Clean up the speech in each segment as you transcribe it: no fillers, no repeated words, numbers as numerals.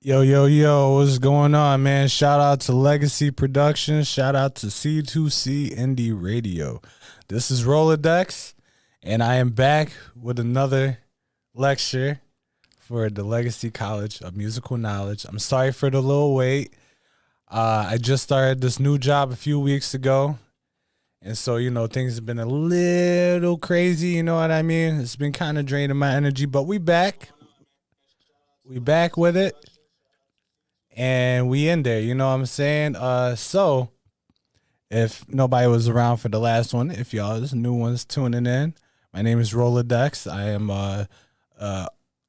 Yo, what's going on, man? Shout out to Legacy Productions. Shout out to C2C Indie Radio. This is Rolladeks, and I am back with another lecture for the Legacy College of Musical Knowledge. I'm sorry for the little wait. I just started this new job a few weeks ago, and so, things have been a little crazy, you know what I mean? It's been kind of draining my energy, but we back. We back with it. And we in there, you know what I'm saying? So if nobody was around for the last one, if y'all is new ones tuning in, my name is Rolladeks. I am a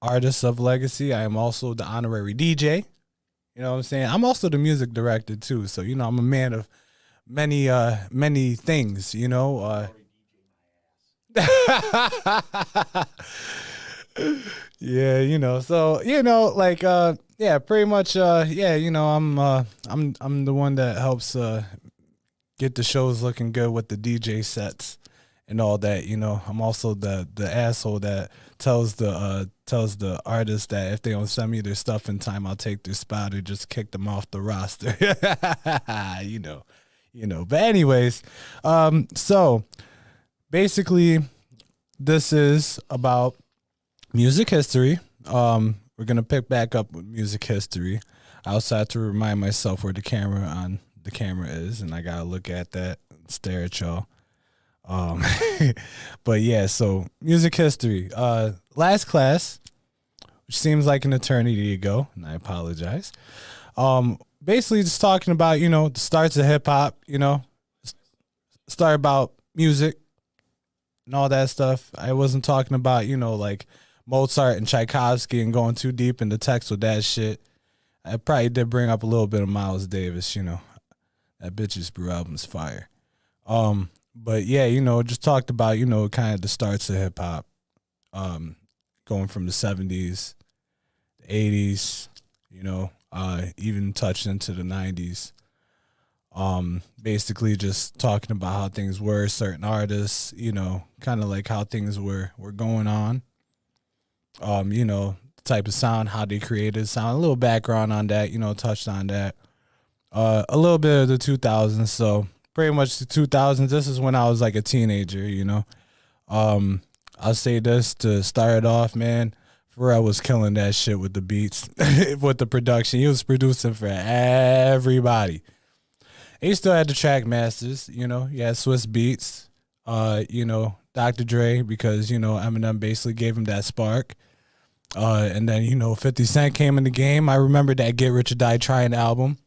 artist of Legacy. I am also the honorary DJ. You know what I'm saying? I'm also the music director too. So, I'm a man of many things, Yeah, so yeah, pretty much I'm the one that helps get the shows looking good with the DJ sets and all that, I'm also the asshole that tells the artist that if they don't send me their stuff in time, I'll take their spot or just kick them off the roster. But anyways, so basically this is about music history. We're gonna pick back up with music history. I also have to remind myself where the camera is, and I gotta look at that and stare at y'all. But yeah, so music history. Last class, which seems like an eternity ago, and I apologize. Basically just talking about, the starts of hip hop, start about music and all that stuff. I wasn't talking about, like Mozart and Tchaikovsky and going too deep into text with that shit. I probably did bring up a little bit of Miles Davis, that bitch's brew album's fire. But yeah, just talked about, kind of the starts of hip hop, going from the 70s, the 80s, even touched into the 90s. Basically just talking about how things were, certain artists, kind of like how things were going on. The type of sound, how they created sound, a little background on that, touched on that. A little bit of the 2000s, so pretty much the 2000s. This is when I was like a teenager, I'll say this to start it off, man. Pharrell was killing that shit with the beats, with the production. He was producing for everybody. He still had the track masters, he had Swiss Beats, Dr. Dre, because, Eminem basically gave him that spark. And then, 50 Cent came in the game. I remember that Get Rich or Die Trying album.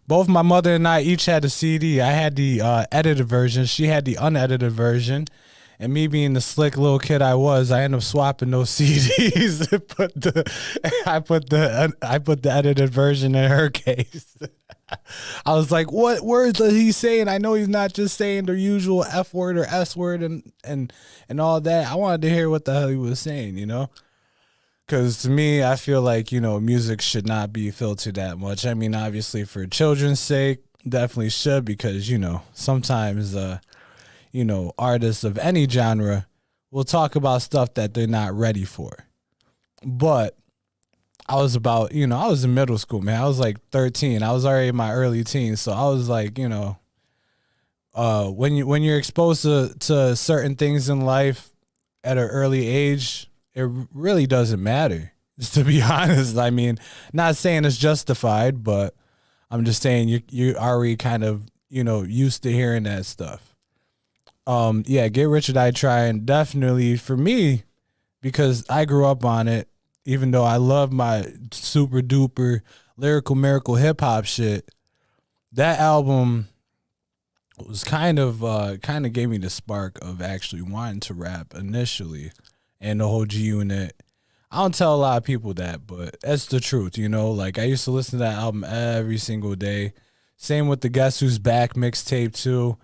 Both my mother and I each had a CD. I had the edited version. She had the unedited version. And me being the slick little kid I was, I ended up swapping those CDs. I put the edited version in her case. I was like, what words is he saying? I know he's not just saying the usual F word or S word and all that. I wanted to hear what the hell he was saying, Because to me, I feel like, music should not be filtered that much. I mean, obviously for children's sake, definitely should, because, sometimes, artists of any genre will talk about stuff that they're not ready for. But I was about, I was in middle school, man. I was like 13. I was already in my early teens. So I was like, when you're exposed to certain things in life at an early age, it really doesn't matter, just to be honest. I mean, not saying it's justified, but I'm just saying you already kind of, used to hearing that stuff. Yeah, Get Rich or Die Trying, definitely for me, because I grew up on it, even though I love my super duper lyrical miracle hip hop shit. That album was kind of gave me the spark of actually wanting to rap initially, and the whole G Unit. I don't tell a lot of people that, but that's the truth, Like, I used to listen to that album every single day. Same with the Guess Who's Back mixtape too.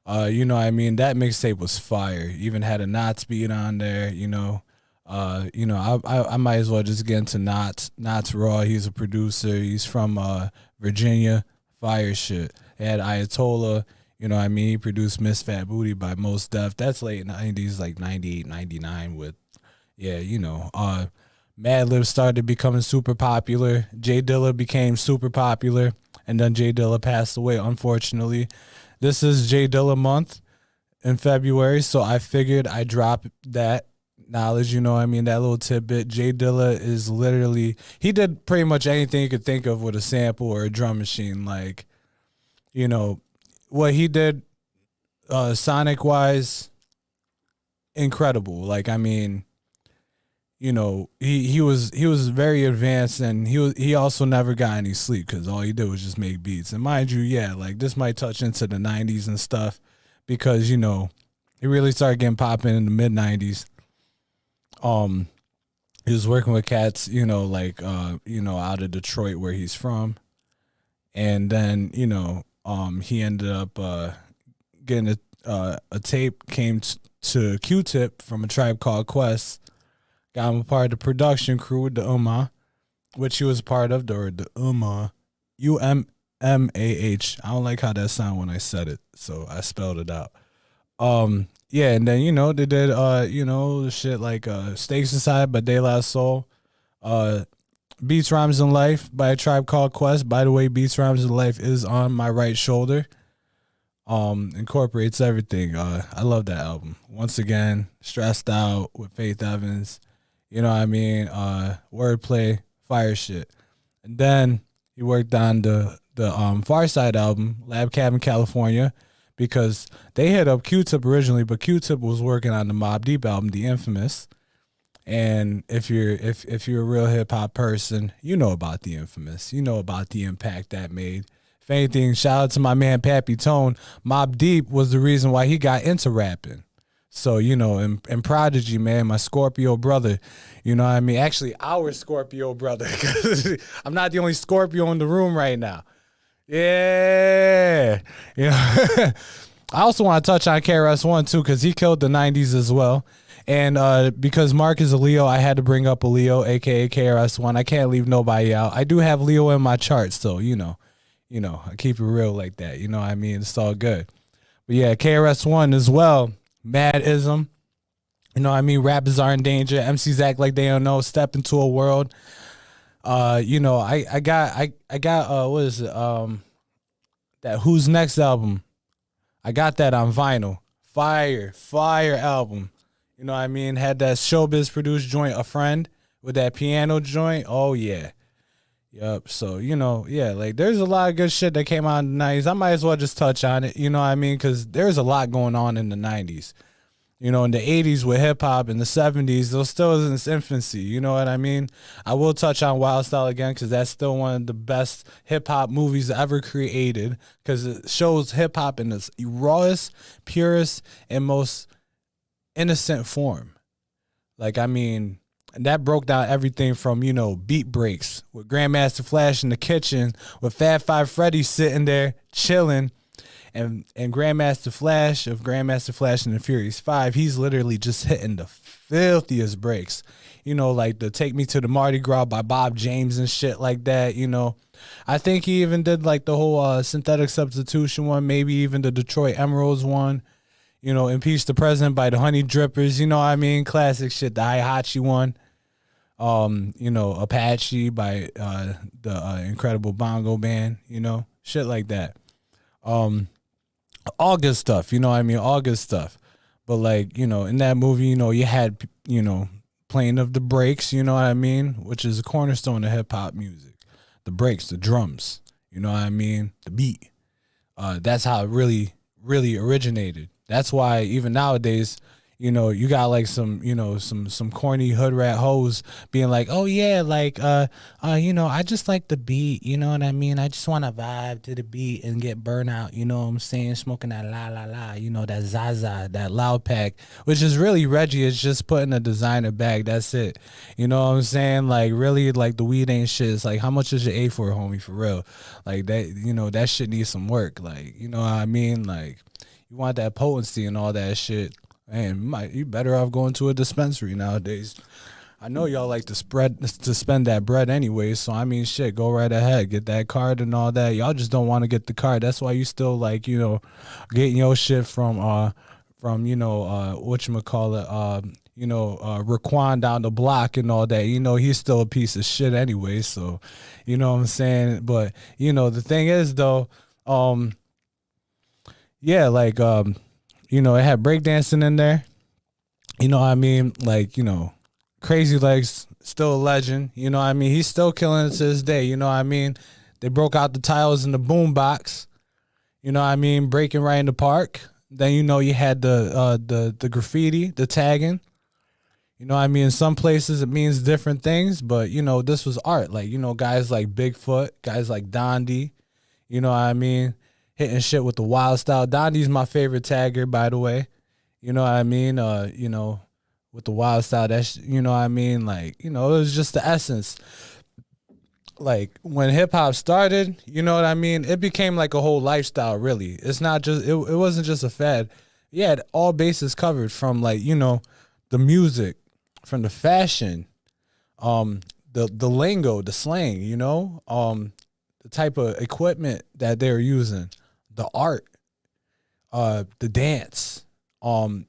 I mean, that mixtape was fire. Even had a Knots beat on there, I might as well just get into Knots Raw. He's a producer. He's from Virginia. Fire shit. They had Ayatollah, he produced Miss Fat Booty by Mos Def. That's late 90s, like 98, 99 with, Madlib started becoming super popular. Jay Dilla became super popular, and then Jay Dilla passed away, unfortunately. This is Jay Dilla month in February, so I figured I'd drop that knowledge, you know what I mean, that little tidbit. Jay Dilla is literally, he did pretty much anything you could think of with a sample or a drum machine. Like, you know, what he did sonic-wise, incredible. Like, I mean, you know, he was very advanced, and he also never got any sleep because all he did was just make beats. And mind you, yeah, like this might touch into the 90s and stuff because, you know, he really started getting popping in the mid 90s. He was working with cats, you know, like you know, out of Detroit where he's from. And then, you know, he ended up getting a tape came to Q-Tip from A Tribe Called Quest. Got him a part of the production crew with the which he was part of, the UMMAH. I don't like how that sounded when I said it, so I spelled it out. Yeah, and then, you know, they did you know, shit like Stakes Inside by De La Soul, Beats, Rhymes, and Life by A Tribe Called Quest. By the way, Beats, Rhymes, and Life is on my right shoulder. Incorporates everything. I love that album. Once again, Stressed Out with Faith Evans. You know what I mean? Wordplay, fire shit. And then he worked on the Far Side album, Lab Cabin California, because they hit up Q-Tip originally, but Q-Tip was working on the Mobb Deep album, The Infamous. And if you're a real hip hop person, you know about The Infamous. You know about the impact that made. If anything, shout out to my man Pappy Tone. Mobb Deep was the reason why he got into rapping. So, you know, and Prodigy, man, my Scorpio brother, you know what I mean? Actually, our Scorpio brother. I'm not the only Scorpio in the room right now. Yeah. You know? I also want to touch on KRS-One, too, because he killed the 90s as well. And because Mark is a Leo, I had to bring up a Leo, a.k.a. KRS-One. I can't leave nobody out. I do have Leo in my chart, so, you know, I keep it real like that. You know what I mean? It's all good. But, yeah, KRS-One as well. Madism, you know what I mean? Rappers are in danger. MCs act like they don't know. Step into a world. You know, I got what is it? That Who's Next album. I got that on vinyl. Fire album. You know what I mean? Had that Showbiz produced joint, A Friend, with that piano joint. Oh yeah. Yep. So, you know, yeah, like there's a lot of good shit that came out in the 90s. I might as well just touch on it, you know what I mean? Because there's a lot going on in the 90s. You know, in the 80s with hip-hop, in the 70s, those still in its infancy, you know what I mean? I will touch on Wild Style again because that's still one of the best hip-hop movies ever created because it shows hip-hop in its rawest, purest, and most innocent form. Like, I mean... And that broke down everything from, you know, beat breaks with Grandmaster Flash in the kitchen with Fat Five Freddy sitting there chilling. And Grandmaster Flash of Grandmaster Flash and the Furious 5, he's literally just hitting the filthiest breaks. You know, like the Take Me to the Mardi Gras by Bob James and shit like that, you know. I think he even did like the whole Synthetic Substitution one, maybe even the Detroit Emeralds one. You know, Impeach the President by the Honey Drippers, you know what I mean? Classic shit, the Hihachi one. You know, Apache by the Incredible Bongo Band, you know, shit like that. All good stuff, you know what I mean? All good stuff. But like, you know, in that movie, you know, you had, you know, playing of the breaks, you know what I mean? Which is a cornerstone of hip hop music. The breaks, the drums, you know what I mean? The beat. That's how it really, really originated. That's why even nowadays, you know, you got like some, you know, some corny hood rat hoes being like, oh yeah, like, you know, I just like the beat, you know what I mean? I just want to vibe to the beat and get burnout, you know what I'm saying? Smoking that la la la, you know, that Zaza, that loud pack, which is really Reggie is just putting a designer bag. That's it. You know what I'm saying? Like really, like the weed ain't shit. It's like, how much is your A for, homie? For real. Like that, you know, that shit needs some work. Like, you know what I mean? Like you want that potency and all that shit. Man, you better off going to a dispensary nowadays. I know y'all like to spend that bread anyway, so I mean, shit, go right ahead, get that card and all that. Y'all just don't want to get the card. That's why you still like, you know, getting your shit from you know, whatchamacallit, Raquan down the block and all that. He's still a piece of shit anyway. So, you know what I'm saying. But the thing is though, yeah, like it had breakdancing in there. You know what I mean? Like, Crazy Legs, still a legend. You know what I mean? He's still killing it to this day. You know what I mean? They broke out the tiles in the boombox. You know what I mean? Breaking right in the park. Then, you had the graffiti, the tagging. You know what I mean? In some places it means different things, but, this was art. Like, guys like Bigfoot, guys like Dondi, you know what I mean? Hitting shit with the wild style. Dondi's my favorite tagger, by the way. You know what I mean? With the wild style, that's, you know what I mean? Like, it was just the essence. Like, when hip hop started, you know what I mean? It became like a whole lifestyle, really. It's not just, it wasn't just a fad. You had all bases covered from, like, the music, from the fashion, the lingo, the slang, the type of equipment that they were using, the art, the dance, even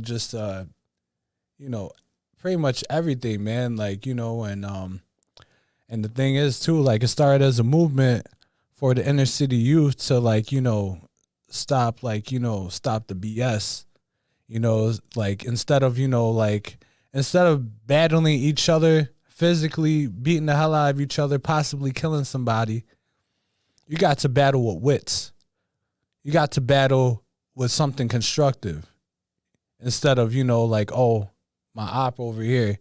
just pretty much everything, man. Like, and the thing is too, like, it started as a movement for the inner city youth to, like, stop the BS. Like, instead of battling each other physically, beating the hell out of each other, possibly killing somebody, you got to battle with wits. You got to battle with something constructive instead of, like, oh, my op over here.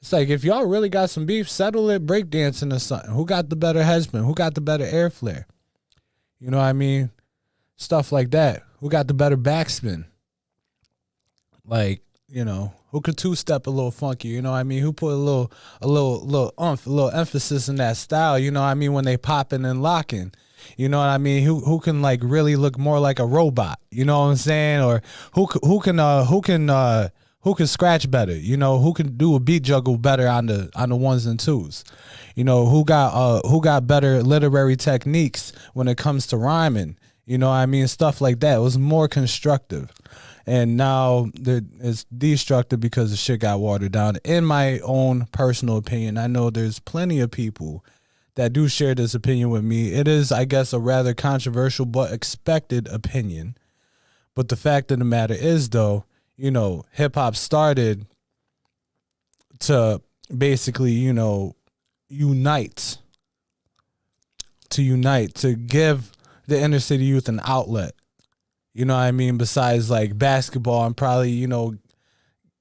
It's like, if y'all really got some beef, settle it breakdancing or something. Who got the better husband? Who got the better air flare? You know what I mean? Stuff like that. Who got the better backspin? Like, who could two-step a little funky, you know what I mean? Who put a little oomph, a little emphasis in that style, you know what I mean, when they popping and locking. You know what I mean? Who can, like, really look more like a robot, you know what I'm saying? Or who can scratch better, who can do a beat juggle better on the ones and twos. Who got better literary techniques when it comes to rhyming, you know what I mean? Stuff like that. It was more constructive. And now it's destructive because the shit got watered down. In my own personal opinion, I know there's plenty of people that do share this opinion with me. It is, I guess, a rather controversial but expected opinion. But the fact of the matter is, though, hip hop started to basically, unite, to give the inner city youth an outlet. You know what I mean? Besides, like, basketball and probably,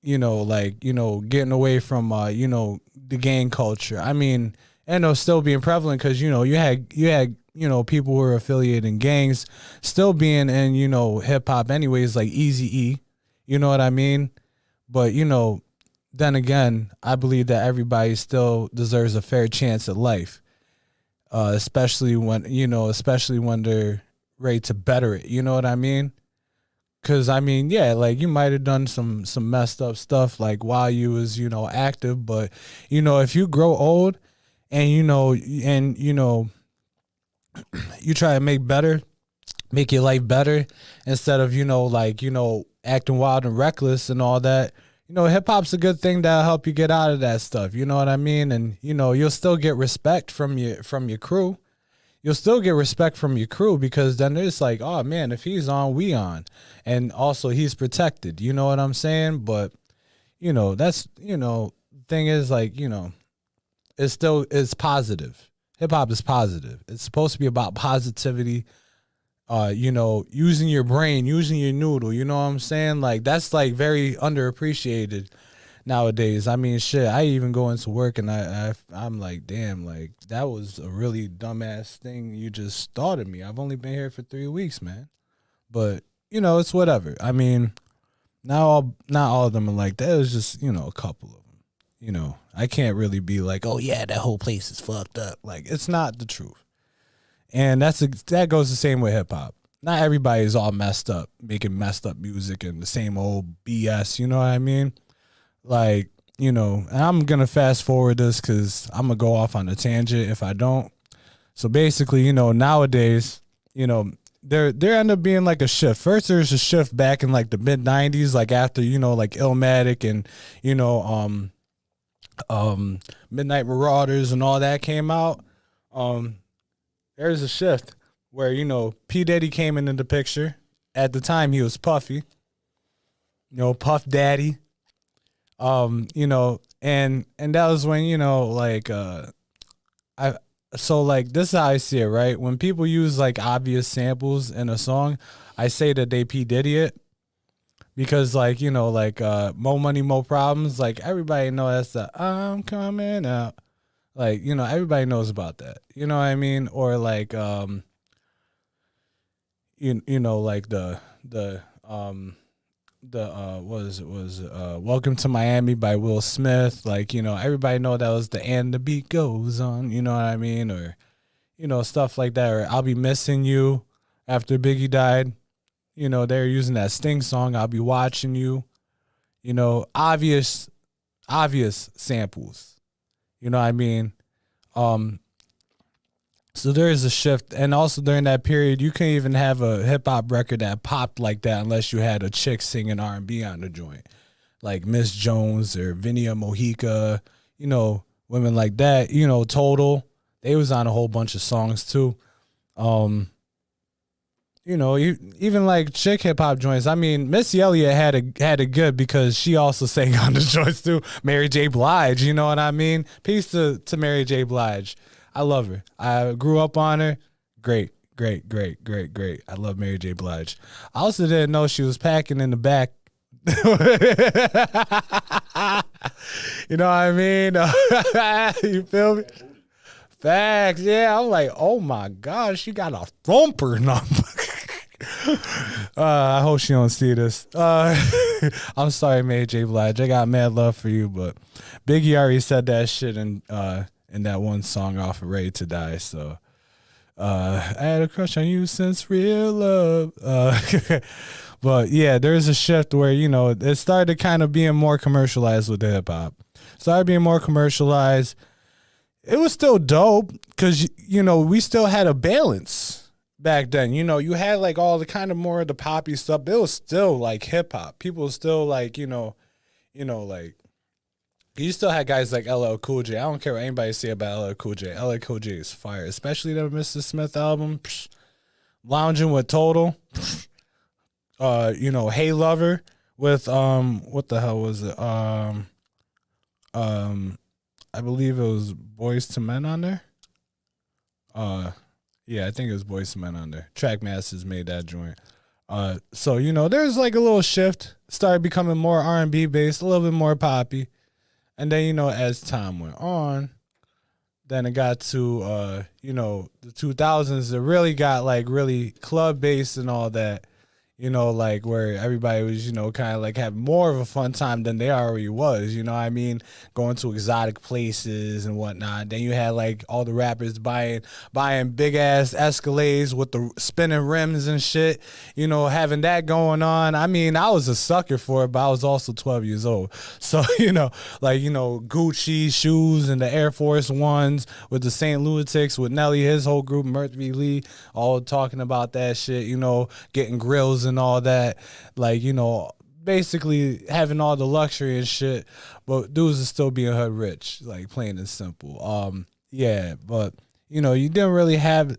getting away from, the gang culture. I mean, and it was still being prevalent because, you had people who were affiliated in gangs still being in, hip hop anyways, like Eazy-E. You know what I mean? But, then again, I believe that everybody still deserves a fair chance at life. Especially when they're ready to better it, you know what I mean? Because, I mean, yeah, like, you might have done some messed up stuff, like, while you was, active, but, if you grow old and, you try to make your life better instead of, acting wild and reckless and all that, hip-hop's a good thing that'll help you get out of that stuff, you know what I mean? And, you'll still get respect from your crew. You'll still get respect from your crew because then it's like, oh, man, if he's on, we on. And also he's protected. You know what I'm saying? But, that's, thing is, like, it's positive. Hip-hop is positive. It's supposed to be about positivity, using your brain, using your noodle. You know what I'm saying? Like, that's, like, very underappreciated nowadays. I mean, shit, I even go into work and I'm like, damn, like, that was a really dumbass thing you just thought of me. I've only been here for 3 weeks, man. But, it's whatever. I mean, not all of them are like that. It was just, a couple of them. I can't really be like, oh, yeah, that whole place is fucked up. Like, it's not the truth. And that goes the same with hip-hop. Not everybody is all messed up, making messed up music and the same old BS, you know what I mean? Like, and I'm going to fast forward this because I'm going to go off on a tangent if I don't. So basically, nowadays, there ended up being like a shift. First, there's a shift back in like the mid '90s, like after like Illmatic and you know Midnight Marauders and all that came out. There's a shift where P Diddy came into the picture. At the time, he was Puffy, Puff Daddy. And that was when I so like this is how I see it, right? When people use like obvious samples in a song, I say that they P Diddy it because Mo Money Mo Problems, like everybody know that's the I'm coming out, like everybody knows about that, you know what I mean? Or like like Welcome to Miami by Will Smith, like everybody know that was the And the Beat Goes On, you know what I mean? Or stuff like that. Or I'll Be Missing You after Biggie died, they're using that Sting song, I'll Be Watching You, obvious samples, you know what I mean? So there is a shift, and also during that period, you can't even have a hip hop record that popped like that unless you had a chick singing R&B on the joint, like Miss Jones or Vinia Mojica, women like that. Total, they was on a whole bunch of songs too. Even like chick hip hop joints. I mean, Missy Elliott had it good because she also sang on the joints too. Mary J. Blige, you know what I mean? Peace to Mary J. Blige. I love her. I grew up on her. Great. I love Mary J. Blige. I also didn't know she was packing in the back. You know what I mean? You feel me? Facts. Yeah, I'm like, oh my gosh, she got a thumper number. I hope she don't see this. I'm sorry, Mary J. Blige. I got mad love for you, but Biggie already said that shit in that one song off of Ready to Die. So I had a crush on you since real love. But yeah, there's a shift where, it started kind of being more commercialized with the hip hop. Started being more commercialized. It was still dope because, we still had a balance back then. You had like all the kind of more of the poppy stuff. But it was still like hip hop. People still like, like, you still had guys like LL Cool J. I don't care what anybody say about LL Cool J. LL Cool J is fire, especially the Mr. Smith album. Lounging with Total. Hey Lover with what the hell was it? I believe it was Boys to Men on there. Yeah, I think it was Boys to Men on there. Trackmasters made that joint. So there's like a little shift. Started becoming more R&B based, a little bit more poppy. And then, as time went on, then it got to, the 2000s. It really got, like, really club-based and all that, like where everybody was, kind of like having more of a fun time than they already was, you know what I mean? Going to exotic places and whatnot. Then you had like all the rappers buying big ass Escalades with the spinning rims and shit, having that going on. I mean, I was a sucker for it, but I was also 12 years old. So, Gucci shoes and the Air Force Ones with the St. Lunatics with Nelly, his whole group, Murphy Lee, all talking about that shit, getting grills and all that, like, basically having all the luxury and shit, but dudes are still being hood rich, like plain and simple. Yeah, but you didn't really have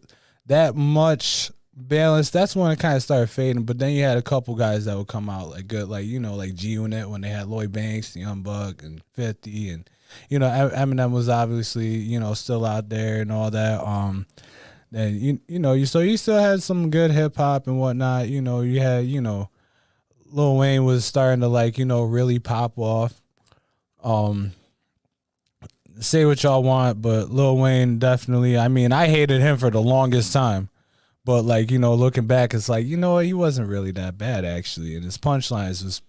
that much balance. That's when it kind of started fading. But then you had a couple guys that would come out like good, like like G Unit when they had Lloyd Banks, Young Buck, and 50, and Eminem was obviously still out there and all that. And so you still had some good hip hop and whatnot. You had Lil Wayne was starting to like really pop off. Say what y'all want, but Lil Wayne definitely. I mean, I hated him for the longest time, but like looking back, it's like he wasn't really that bad actually, and his punchlines was.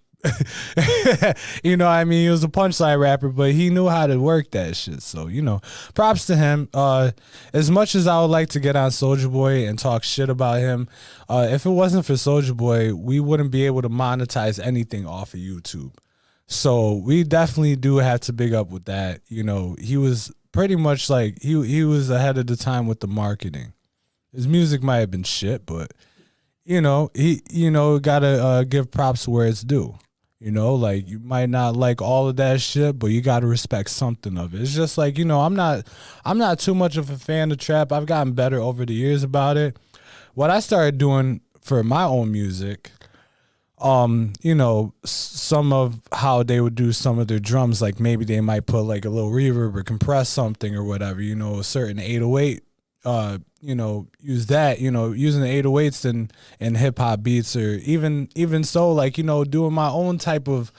He was a punchline rapper, but he knew how to work that shit. So, props to him. As much as I would like to get on Soulja Boy and talk shit about him, if it wasn't for Soulja Boy, we wouldn't be able to monetize anything off of YouTube. So we definitely do have to big up with that. He was pretty much like he was ahead of the time with the marketing. His music might have been shit, but gotta give props where it's due. Like you might not like all of that shit, but you gotta respect something of it. It's just like, I'm not too much of a fan of trap. I've gotten better over the years about it. What I started doing for my own music, some of how they would do some of their drums, like maybe they might put like a little reverb or compress something or whatever, a certain 808, use that, using the 808s and hip hop beats, or even so, like, doing my own type of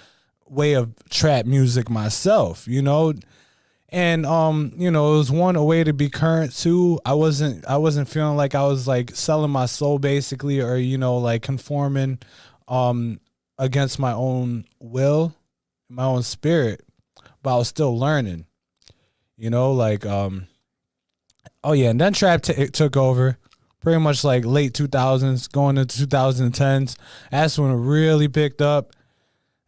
way of trap music myself, And it was one, a way to be current. Two, I wasn't feeling like I was like selling my soul basically, or like conforming against my own will, my own spirit, but I was still learning. Like oh yeah, and then trap took over pretty much like late 2000s going into 2010s. That's when it really picked up,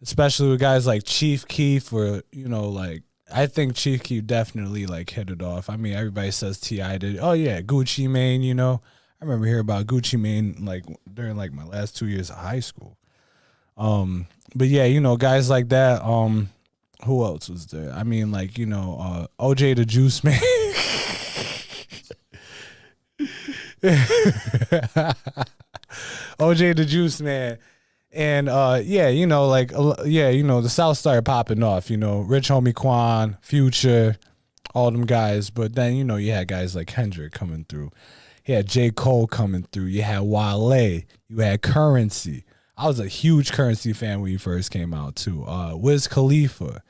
especially with guys like Chief Keef, or like I think Chief Keef definitely like hit it off. I mean, everybody says T.I. did. Oh yeah, Gucci Mane. I remember hearing about Gucci Mane like during like my last 2 years of high school. But yeah, guys like that. Who else was there? I mean, like OJ the Juice Man. OJ the Juice Man. And the South started popping off, Rich Homie Quan, Future, all them guys. But then, you had guys like Kendrick coming through. You had J. Cole coming through. You had Wale. You had Currency. I was a huge Currency fan when he first came out too. Wiz Khalifa.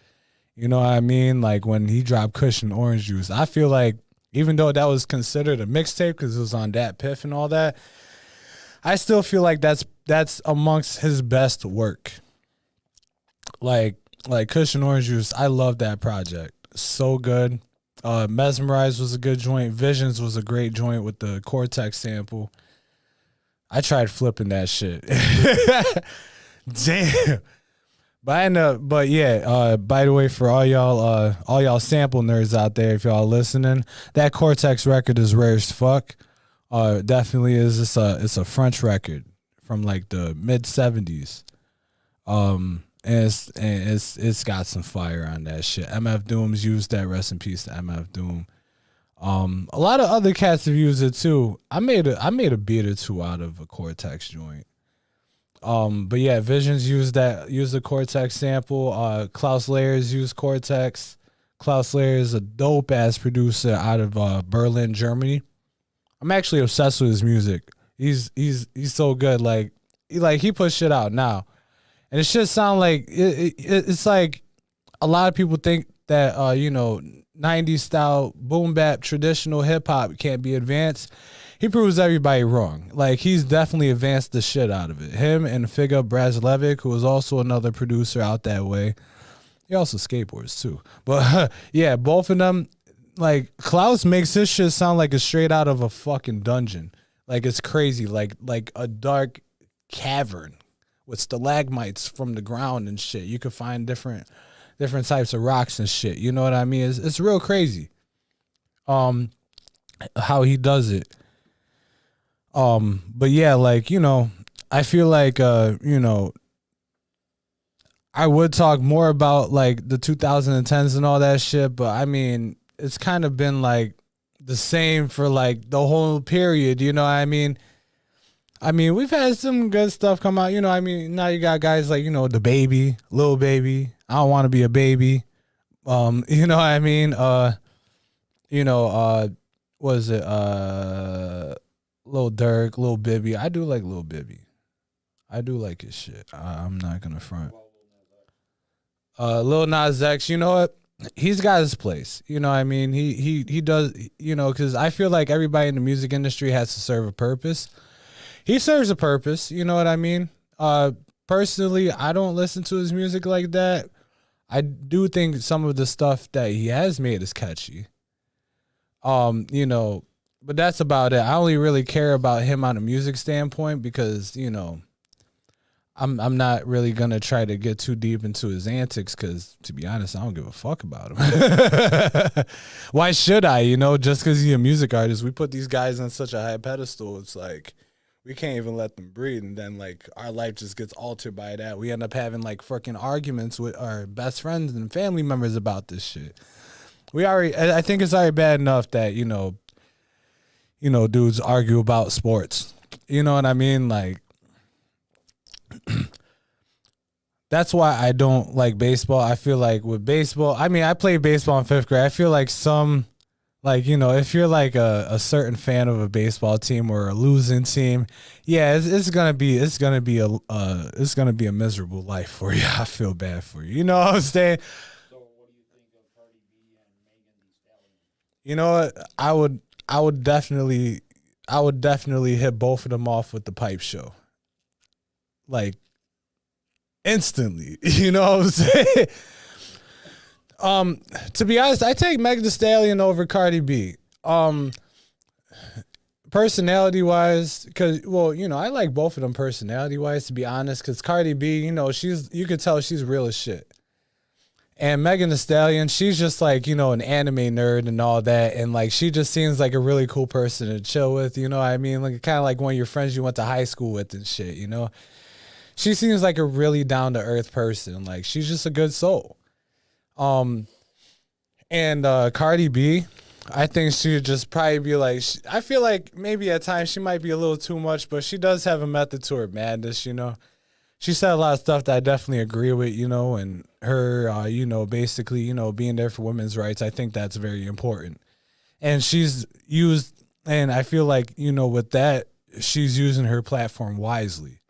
You know what I mean? Like when he dropped Kush and Orange Juice. I feel like even though that was considered a mixtape because it was on Dat Piff and all that, I still feel like that's amongst his best work. Like Kush and Orange Juice, I love that project. So good. Mesmerize was a good joint. Visions was a great joint with the Cortex sample. I tried flipping that shit. Damn. But yeah, by the way, for all y'all sample nerds out there, if y'all listening, that Cortex record is rare as fuck. Definitely is. It's a French record from like the mid 70s. And it's got some fire on that shit. MF Doom's used that. Rest in peace to MF Doom. A lot of other cats have used it too. I made a beat or two out of a Cortex joint. But yeah, Visions used the Cortex sample. Klaus Layers used Cortex. Klaus Layers is a dope ass producer out of Berlin, Germany. I'm actually obsessed with his music. He's so good. Like he puts shit out now, and it should sound like it's like a lot of people think that 90s style boom bap traditional hip hop can't be advanced. He proves everybody wrong. Like he's definitely advanced the shit out of it. Him and Figa Brazlevic, who was also another producer out that way. He also skateboards too. But yeah, both of them. Like Klaus makes this shit sound like it's straight out of a fucking dungeon. Like it's crazy. Like a dark cavern with stalagmites from the ground and shit. You could find different types of rocks and shit. You know what I mean? It's real crazy. How he does it. But yeah, like, I feel like I would talk more about like the 2010s and all that shit, but I mean, it's kind of been like the same for like the whole period, you know what I mean? I mean, we've had some good stuff come out, I mean, now you got guys like, the Baby, Lil Baby, I Don't Want to Be a Baby. You know what I mean? What is it? Lil Durk, Lil Bibby. I do like Lil Bibby. I do like his shit. I'm not gonna front. Lil Nas X, you know what? He's got his place. You know what I mean? He does, because I feel like everybody in the music industry has to serve a purpose. He serves a purpose, you know what I mean? Personally, I don't listen to his music like that. I do think some of the stuff that he has made is catchy. But that's about it. I only really care about him on a music standpoint because, I'm not really gonna try to get too deep into his antics because, to be honest, I don't give a fuck about him. Why should I? Just because he's a music artist, we put these guys on such a high pedestal. It's like We can't even let them breathe, and then like our life just gets altered by that. We end up having like fucking arguments with our best friends and family members about this shit. I think it's already bad enough that dudes argue about sports. You know what I mean? Like, that's why I don't like baseball. I feel like with baseball, I mean, I played baseball in fifth grade. I feel like if you're like a certain fan of a baseball team or a losing team, yeah, it's gonna be a miserable life for you. I feel bad for you. You know what I'm saying? So, what do you think of Cardi B and Megan Thee Stallion? You know what? I would definitely hit both of them off with the pipe show. Like instantly. You know what I'm saying? To be honest, I take Megan Thee Stallion over Cardi B. Personality wise, because I like both of them personality wise, to be honest, because Cardi B, you could tell she's real as shit. And Megan Thee Stallion, she's just like, an anime nerd and all that. And like, she just seems like a really cool person to chill with. You know what I mean? Like, kind of like one of your friends you went to high school with and shit, She seems like a really down to earth person. Like, she's just a good soul. And Cardi B, I think she would just probably be like, I feel like maybe at times she might be a little too much, but she does have a method to her madness, She said a lot of stuff that I definitely agree with, and her, basically, being there for women's rights. I think that's very important. And and I feel like, with that, she's using her platform wisely.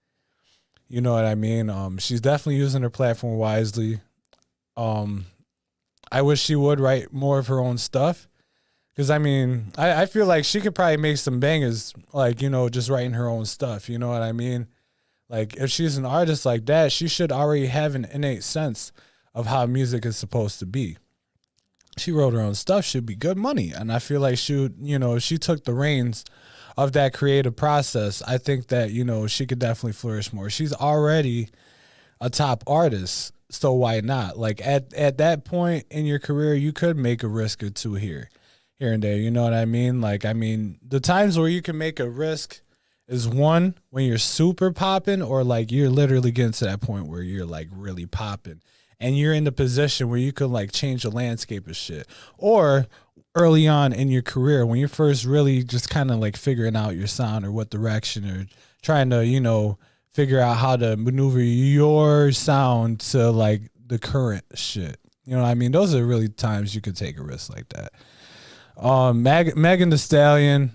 You know what I mean? She's definitely using her platform wisely. I wish she would write more of her own stuff. Because, I mean, I feel like she could probably make some bangers, like, just writing her own stuff. You know what I mean? Like, if she's an artist like that, she should already have an innate sense of how music is supposed to be. She wrote her own stuff, should be good money. And I feel like if she took the reins of that creative process, I think that, she could definitely flourish more. She's already a top artist, so why not? Like, at that point in your career, you could make a risk or two here and there. You know what I mean? Like, the times where you can make a risk is one, when you're super popping, or like you're literally getting to that point where you're like really popping and you're in the position where you can like change the landscape of shit. Or early on in your career when you're first really just kind of like figuring out your sound or what direction, or trying to, figure out how to maneuver your sound to like the current shit. You know what I mean? Those are really times you could take a risk like that. Megan Thee Stallion,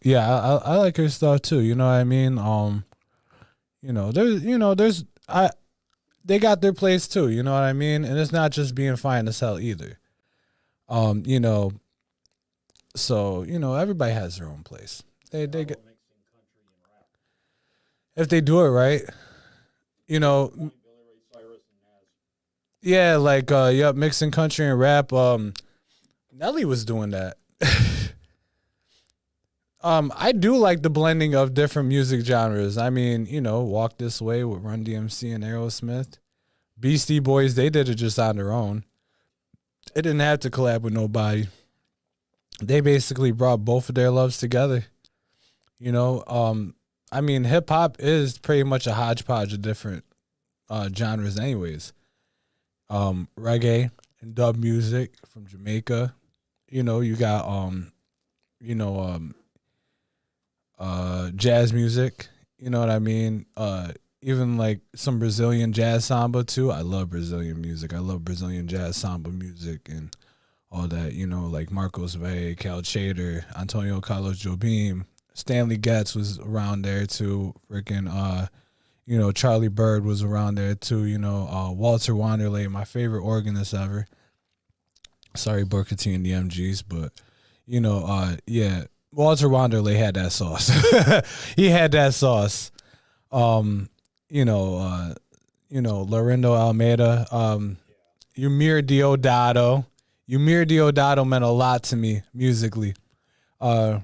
yeah, I like her stuff too. You know what I mean? They got their place too. You know what I mean? And it's not just being fine as hell either. So everybody has their own place. They get, if they do it right, yeah, like mixing country and rap. Nelly was doing that. I do like the blending of different music genres. I mean, Walk This Way with Run DMC and Aerosmith. Beastie Boys, they did it just on their own. They didn't have to collab with nobody. They basically brought both of their loves together. I mean, hip hop is pretty much a hodgepodge of different genres anyways. Reggae and dub music from Jamaica. You got jazz music, you know what I mean? Even like some Brazilian jazz samba too. I love Brazilian music. I love Brazilian jazz samba music and all that, like Marcos Valle, Cal Chater, Antonio Carlos Jobim, Stanley Getz was around there too. Freaking Charlie Bird was around there too, Walter Wanderley, my favorite organist ever. Sorry, Booker T and the MGs, but yeah. Walter Wanderley had that sauce. He had that sauce. Lorindo Almeida, Ymir Deodato. Ymir Deodato meant a lot to me musically. Anyways,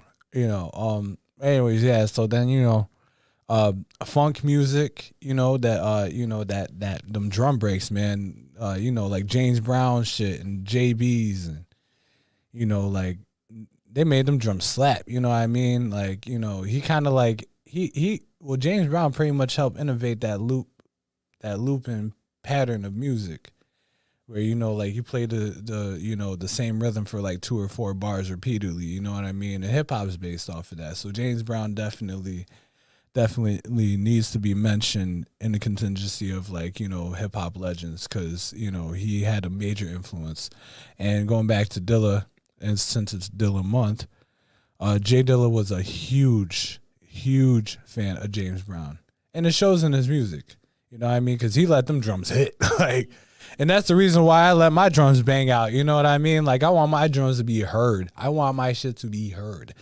yeah, so then, funk music, that them drum breaks, man. Like James Brown shit and JB's and, like they made them drums slap. You know what I mean? Like, you know, he kind of like well, James Brown pretty much helped innovate that looping pattern of music, where, you know, like you play the you know, the same rhythm for like 2 or 4 bars repeatedly. You know what I mean? And hip hop is based off of that. So James Brown definitely needs to be mentioned in the contingency of, like, you know, hip hop legends, because, you know, he had a major influence. And going back to Dilla, and since it's Dilla month, Jay Dilla was a huge fan of James Brown, and it shows in his music. You know what I mean? Because he let them drums hit, like, and that's the reason why I let my drums bang out. You know what I mean? Like, I want my drums to be heard. I want my shit to be heard.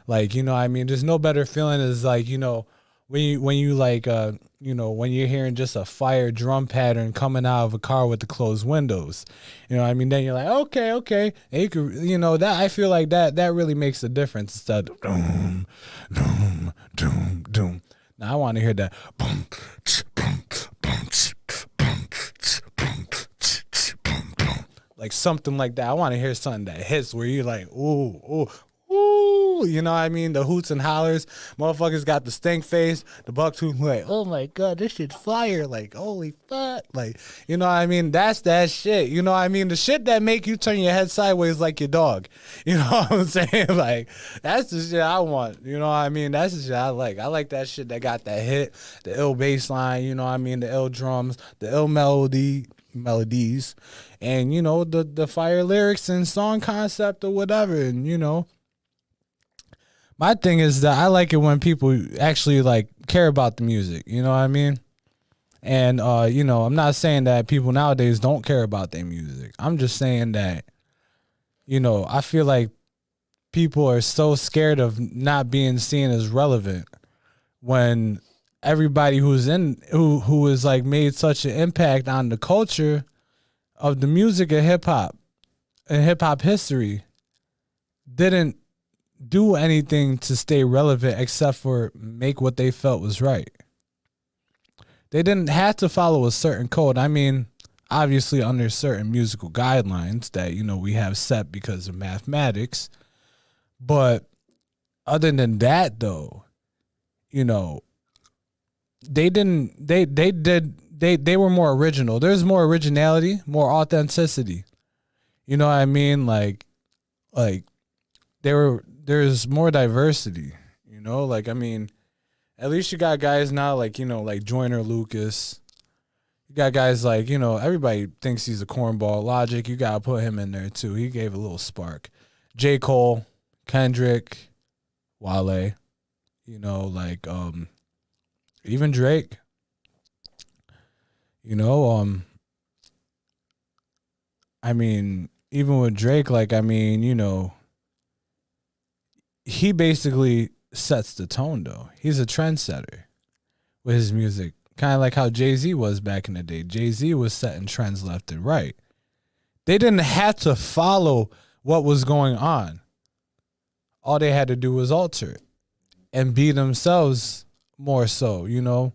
Like, you know what I mean? There's no better feeling as, like, you know, when you like you know, when you're hearing just a fire drum pattern coming out of a car with the closed windows. You know what I mean? Then you're like, okay. And you could, you know, that, I feel like that really makes a difference instead of doom, doom, doom, doom. Now I want to hear that boom, boom, boom, like something like that. I want to hear something that hits where you're like, ooh, you know what I mean? The hoots and hollers. Motherfuckers got the stink face. The bucks who like, oh my God, this shit's fire. Like, holy fuck. Like, you know what I mean? That's that shit. You know what I mean? The shit that make you turn your head sideways like your dog. You know what I'm saying? Like, that's the shit I want. You know what I mean? That's the shit I like. I like that shit that got that hit, the ill bass line, you know what I mean? The ill drums, the ill melodies, and, you know, the fire lyrics and song concept or whatever. And, you know, my thing is that I like it when people actually, like, care about the music. You know what I mean? And, you know, I'm not saying that people nowadays don't care about their music. I'm just saying that, you know, I feel like people are so scared of not being seen as relevant when everybody who is like made such an impact on the culture of the music of hip hop and hip hop history didn't do anything to stay relevant except for make what they felt was right. They didn't have to follow a certain code. I mean, obviously under certain musical guidelines that, you know, we have set because of mathematics. But other than that, though, you know, they were more original. There's more originality, more authenticity. You know what I mean? Like there's more diversity, you know? Like, I mean, at least you got guys now like, you know, like Joyner Lucas. You got guys like, you know, everybody thinks he's a cornball. Logic, you got to put him in there too. He gave a little spark. J. Cole, Kendrick, Wale, you know, like even Drake. You know, I mean, even with Drake, like, I mean, you know, he basically sets the tone, though. He's a trendsetter with his music. Kind of like how Jay-Z was back in the day. Jay-Z was setting trends left and right. They didn't have to follow what was going on. All they had to do was alter it and be themselves more so, you know?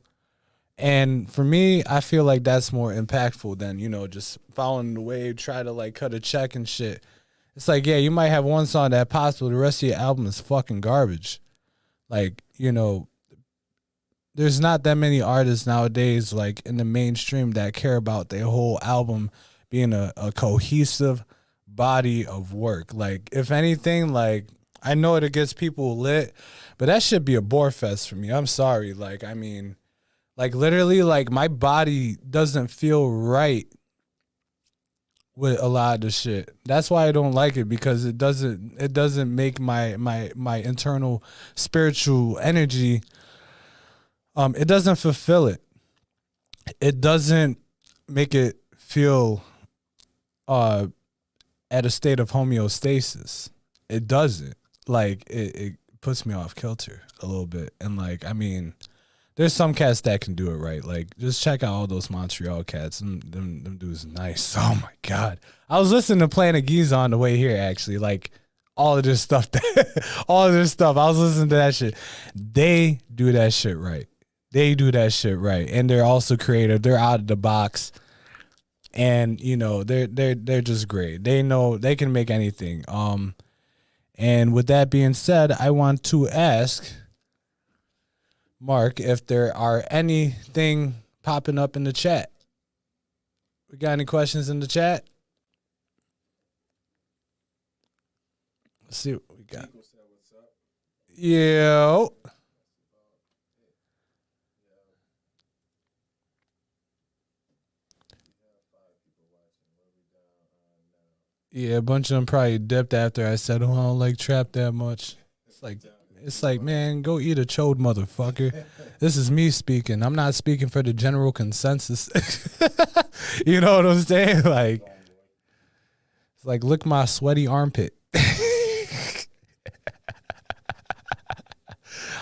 And for me, I feel like that's more impactful than, you know, just following the wave, try to like cut a check and shit. It's like, yeah, you might have one song that pops, but the rest of your album is fucking garbage. Like, you know, there's not that many artists nowadays, like in the mainstream, that care about their whole album being a cohesive body of work. Like, if anything, like, I know it gets people lit, but that should be a bore fest for me. I'm sorry. Like, I mean, like, literally, like, my body doesn't feel right with a lot of the shit. That's why I don't like it, because it doesn't make my internal spiritual energy, it doesn't fulfill it. It doesn't make it feel at a state of homeostasis. It doesn't. Like, it puts me off kilter a little bit. And, like, I mean, there's some cats that can do it right. Like, just check out all those Montreal cats. Them dudes nice. Oh, my God. I was listening to Planet Giza on the way here, actually. Like, all of this stuff. All of this stuff. I was listening to that shit. They do that shit right. They do that shit right. And they're also creative. They're out of the box. And, you know, they're just great. They know they can make anything. And with that being said, I want to ask Mark if there are anything popping up in the chat. We got any questions in the chat? Let's see what we got. Yo. Yeah, a bunch of them probably dipped after I said, "Oh, I don't like trap that much." It's like, man, go eat a chode, motherfucker. This is me speaking. I'm not speaking for the general consensus. You know what I'm saying? Like, it's like, lick my sweaty armpit.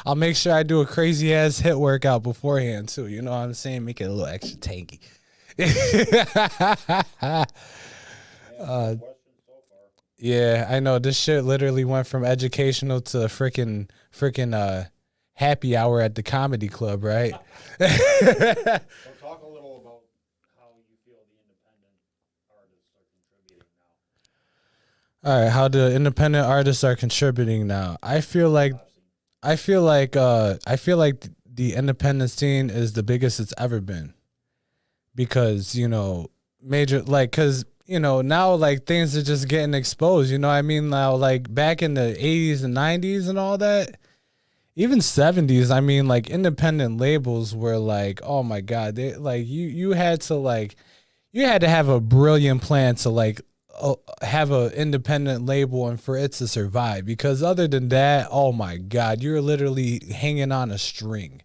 I'll make sure I do a crazy ass hit workout beforehand too. You know what I'm saying? Make it a little extra tanky. Yeah, I know. This shit literally went from educational to freaking happy hour at the comedy club, right? So talk a little about how you feel the independent artists are contributing now. All right, how the independent artists are contributing now. I feel like the independent scene is the biggest it's ever been. Because, you know, now like things are just getting exposed, you know what I mean? Now, like back in the 80s and 90s and all that, even 70s, I mean, like independent labels were like, oh my God, they like you had to have a brilliant plan to like have an independent label and for it to survive, because other than that, oh my God, you're literally hanging on a string.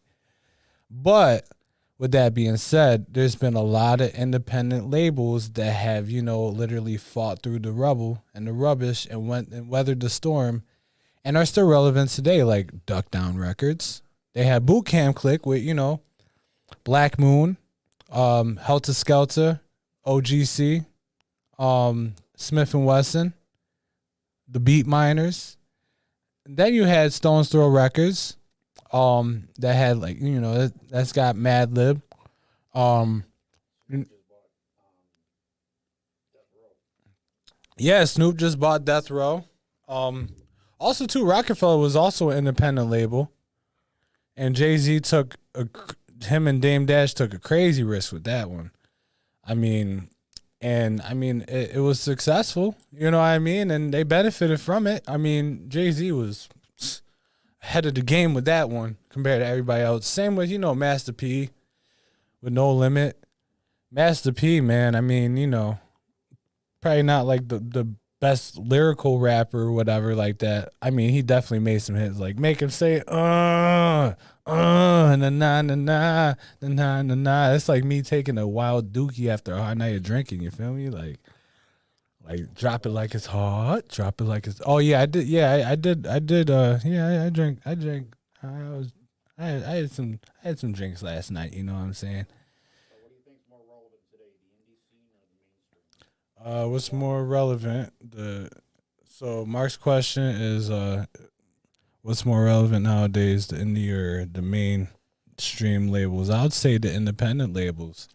But with that being said, there's been a lot of independent labels that have, you know, literally fought through the rubble and the rubbish and went and weathered the storm and are still relevant today, like Duck Down Records. They had Boot Camp Click with, you know, Black Moon, Helter Skelter, OGC, Smith & Wesson, the Beat Miners. Then you had Stone's Throw Records, that had like, you know, that's got Mad Lib. Yeah, Snoop just bought Death Row. Also too, Rockefeller was also an independent label, and Jay-Z him and Dame Dash took a crazy risk with that one. I mean, it was successful, you know what I mean, and they benefited from it. I mean, Jay-Z was ahead of the game with that one compared to everybody else. Same with, you know, Master P with No Limit. Master P, man, I mean, you know, probably not like the best lyrical rapper or whatever like that. I mean, he definitely made some hits, like make him say, na na na na na na. It's like me taking a wild dookie after a hard night of drinking, you feel me? Like drop it like it's hot. Drop it like it's. Oh yeah, I did. Yeah, I did. Yeah, I drank. I had some drinks last night. You know what I'm saying? So what do you think is more relevant today, the indie scene or the mainstream? What's more relevant? So Mark's question is, what's more relevant nowadays, the indie or the mainstream labels? I would say the independent labels.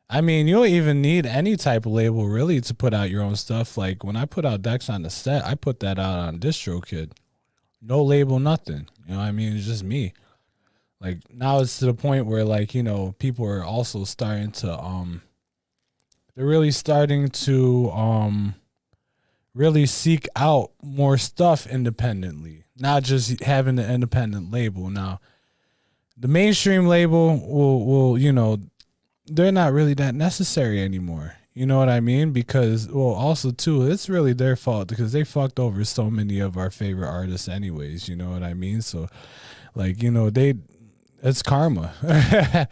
I mean, you don't even need any type of label really to put out your own stuff. Like when I put out Dex on the Set, I put that out on DistroKid. No label, nothing. You know what I mean? It's just me. Like now it's to the point where like, you know, people are also starting to they're really starting to really seek out more stuff independently, not just having an independent label. Now, the mainstream label will you know, they're not really that necessary anymore. You know what I mean? Because, well, also, too, it's really their fault because they fucked over so many of our favorite artists anyways. You know what I mean? So, like, you know, it's karma.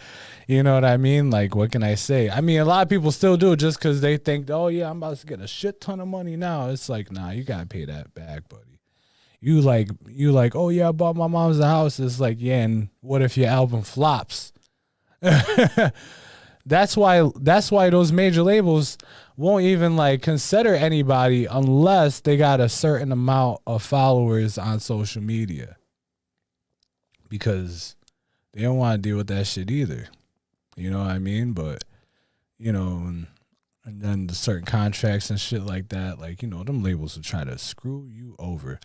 You know what I mean? Like, what can I say? I mean, a lot of people still do it just because they think, oh, yeah, I'm about to get a shit ton of money now. It's like, nah, you got to pay that back, buddy. You like, oh, yeah, I bought my mom's a house. It's like, yeah, and what if your album flops? That's why those major labels won't even like consider anybody unless they got a certain amount of followers on social media, because they don't want to deal with that shit either. You know what I mean? But, you know, And then the certain contracts and shit like that, like, you know, them labels will try to screw you over.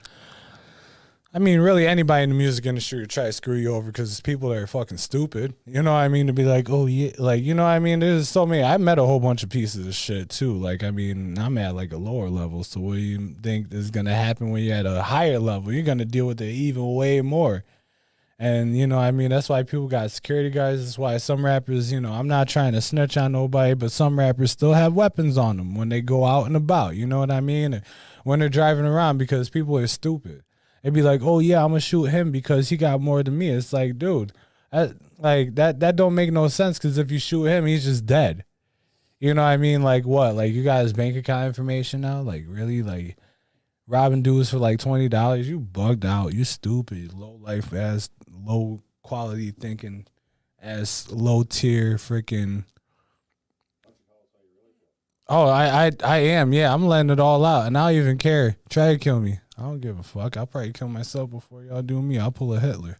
I mean, really, anybody in the music industry would try to screw you over because people that are fucking stupid. You know what I mean? To be like, oh, yeah. Like, you know what I mean? There's so many. I met a whole bunch of pieces of shit, too. Like, I mean, I'm at, like, a lower level. So what do you think is going to happen when you're at a higher level? You're going to deal with it even way more. And, you know, I mean, that's why people got security guards. That's why some rappers, you know, I'm not trying to snitch on nobody, but some rappers still have weapons on them when they go out and about. You know what I mean? And when they're driving around because people are stupid. They'd be like, oh, yeah, I'm going to shoot him because he got more than me. It's like, dude, that don't make no sense because if you shoot him, he's just dead. You know what I mean? Like, what? Like, you got his bank account information now? Like, really? Like, robbing dudes for, like, $20? You bugged out. You stupid. Low life ass, low quality thinking ass, low tier freaking. Oh, I am. Yeah, I'm letting it all out. And I don't even care. Try to kill me. I don't give a fuck. I'll probably kill myself before y'all do me. I'll pull a Hitler.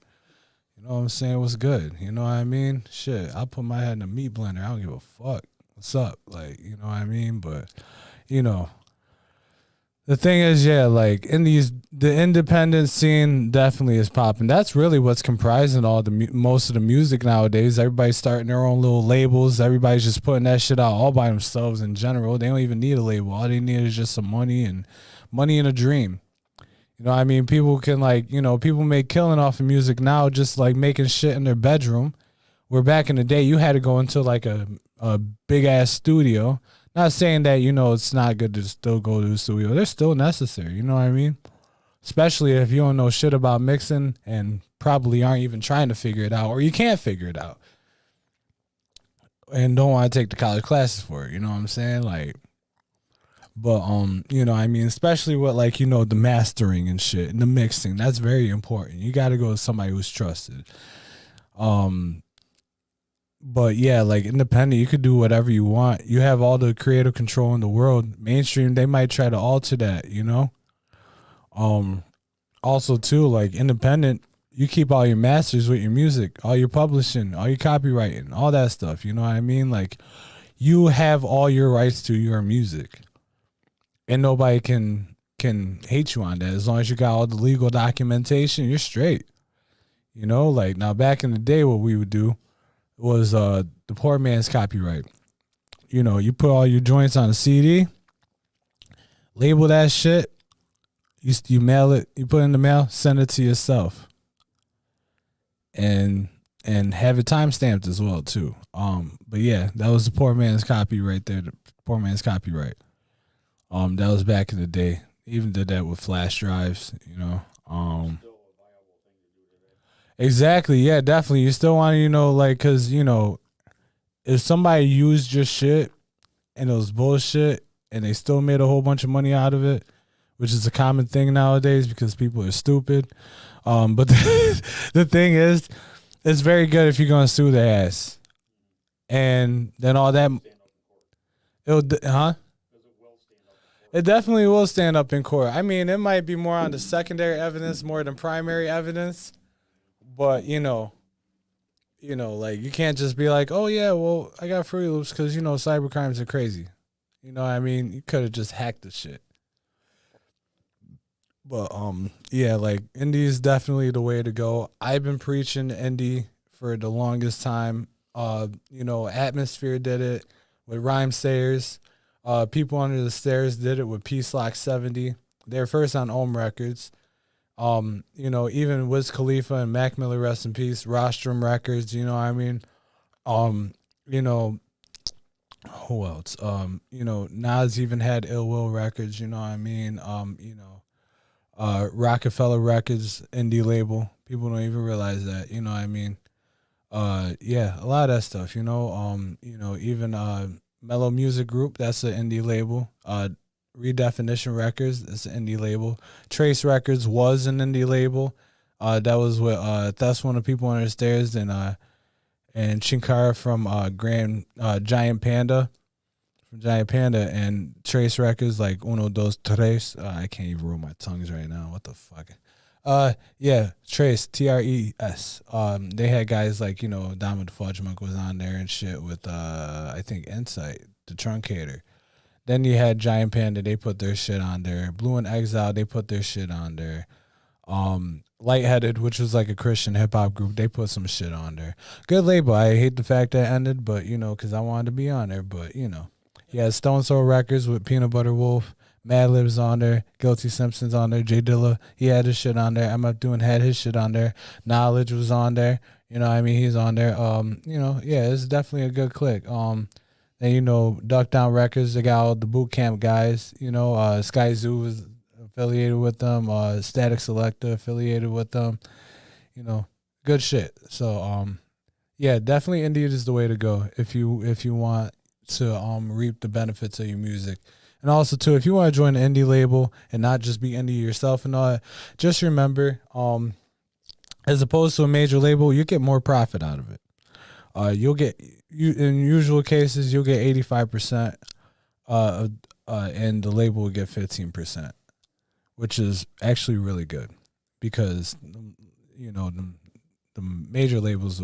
You know what I'm saying? What's good? You know what I mean? Shit, I'll put my head in a meat blender. I don't give a fuck. What's up? Like, you know what I mean? But, you know, the thing is, yeah, like the independent scene definitely is popping. That's really what's comprising all most of the music nowadays. Everybody's starting their own little labels. Everybody's just putting that shit out all by themselves in general. They don't even need a label. All they need is just some money and a dream. You know what I mean? People can, like, you know, people make killing off of music now just like making shit in their bedroom. Where back in the day you had to go into like a big ass studio. Not saying that, you know, it's not good to still go to the studio. They're still necessary, you know what I mean? Especially if you don't know shit about mixing and probably aren't even trying to figure it out, or you can't figure it out. And don't want to take the college classes for it, you know what I'm saying? Like, but you know, I mean, especially with, like, you know, the mastering and shit and the mixing, that's very important. You got to go to somebody who's trusted. But yeah, like independent, you could do whatever you want. You have all the creative control in the world. Mainstream, they might try to alter that, you know? Also too, like independent, you keep all your masters with your music, all your publishing, all your copywriting, all that stuff. You know what I mean? Like, you have all your rights to your music. And nobody can hate you on that. As long as you got all the legal documentation, you're straight. You know, like, now back in the day, what we would do was the poor man's copyright. You know, you put all your joints on a CD, label that shit, you mail it, you put it in the mail, send it to yourself. And have it time stamped as well too. But yeah, that was the poor man's copyright there, the poor man's copyright. That was back in the day. Even did that with flash drives, you know. Exactly, yeah, definitely. You still want to, you know, like, because, you know, if somebody used your shit and it was bullshit and they still made a whole bunch of money out of it, which is a common thing nowadays because people are stupid. But the thing is, it's very good if you're going to sue their ass. And then all that, it definitely will stand up in court. I mean, it might be more on the secondary evidence more than primary evidence. But, you know, like, you can't just be like, oh, yeah, well, I got Fruity Loops because, you know, cyber crimes are crazy. You know what I mean? You could have just hacked the shit. But, yeah, like, indie is definitely the way to go. I've been preaching indie for the longest time. You know, Atmosphere did it with Rhyme Sayers. People Under the Stairs did it with Peace Lock 70. They're first on Ohm Records. You know, even Wiz Khalifa and Mac Miller, rest in peace, Rostrum Records, you know what I mean? You know, who else? You know, Nas even had Ill Will Records, you know what I mean? You know, Rockefeller Records, indie label. People don't even realize that, you know what I mean? Yeah, a lot of that stuff, you know, even Mellow Music Group, that's an indie label. Redefinition Records, that's an indie label. Trace Records was an indie label. That was with that's one of the People Under the Stairs and Shinkara from Giant Panda. From Giant Panda and Trace Records, like Uno Dos Tres. I can't even roll my tongues right now. What the fuck? Yeah, Trace, Tres. They had guys like, you know, Diamond the Fudge Monk was on there and shit with I think Insight, the Truncator. Then you had Giant Panda, they put their shit on there. Blue and Exile, they put their shit on there. Lightheaded, which was like a Christian hip hop group, they put some shit on there. Good label. I hate the fact that it ended, but because I wanted to be on there. But yeah, Stone Soul Records with Peanut Butter Wolf, Madlib's on there, Guilty Simpson's on there, J Dilla, he had his shit on there. MF Doing had his shit on there. Knowledge was on there. He's on there. Yeah, it's definitely a good click. Then Duck Down Records, they got all the boot camp guys. Sky Zoo was affiliated with them. Static Selector affiliated with them. Good shit. So yeah, definitely indie is the way to go if you want to reap the benefits of your music. And also too, if you want to join an indie label and not just be indie yourself and all that, just remember, as opposed to a major label, you get more profit out of it. In usual cases, you'll get 85%, and the label will get 15%, which is actually really good because the major labels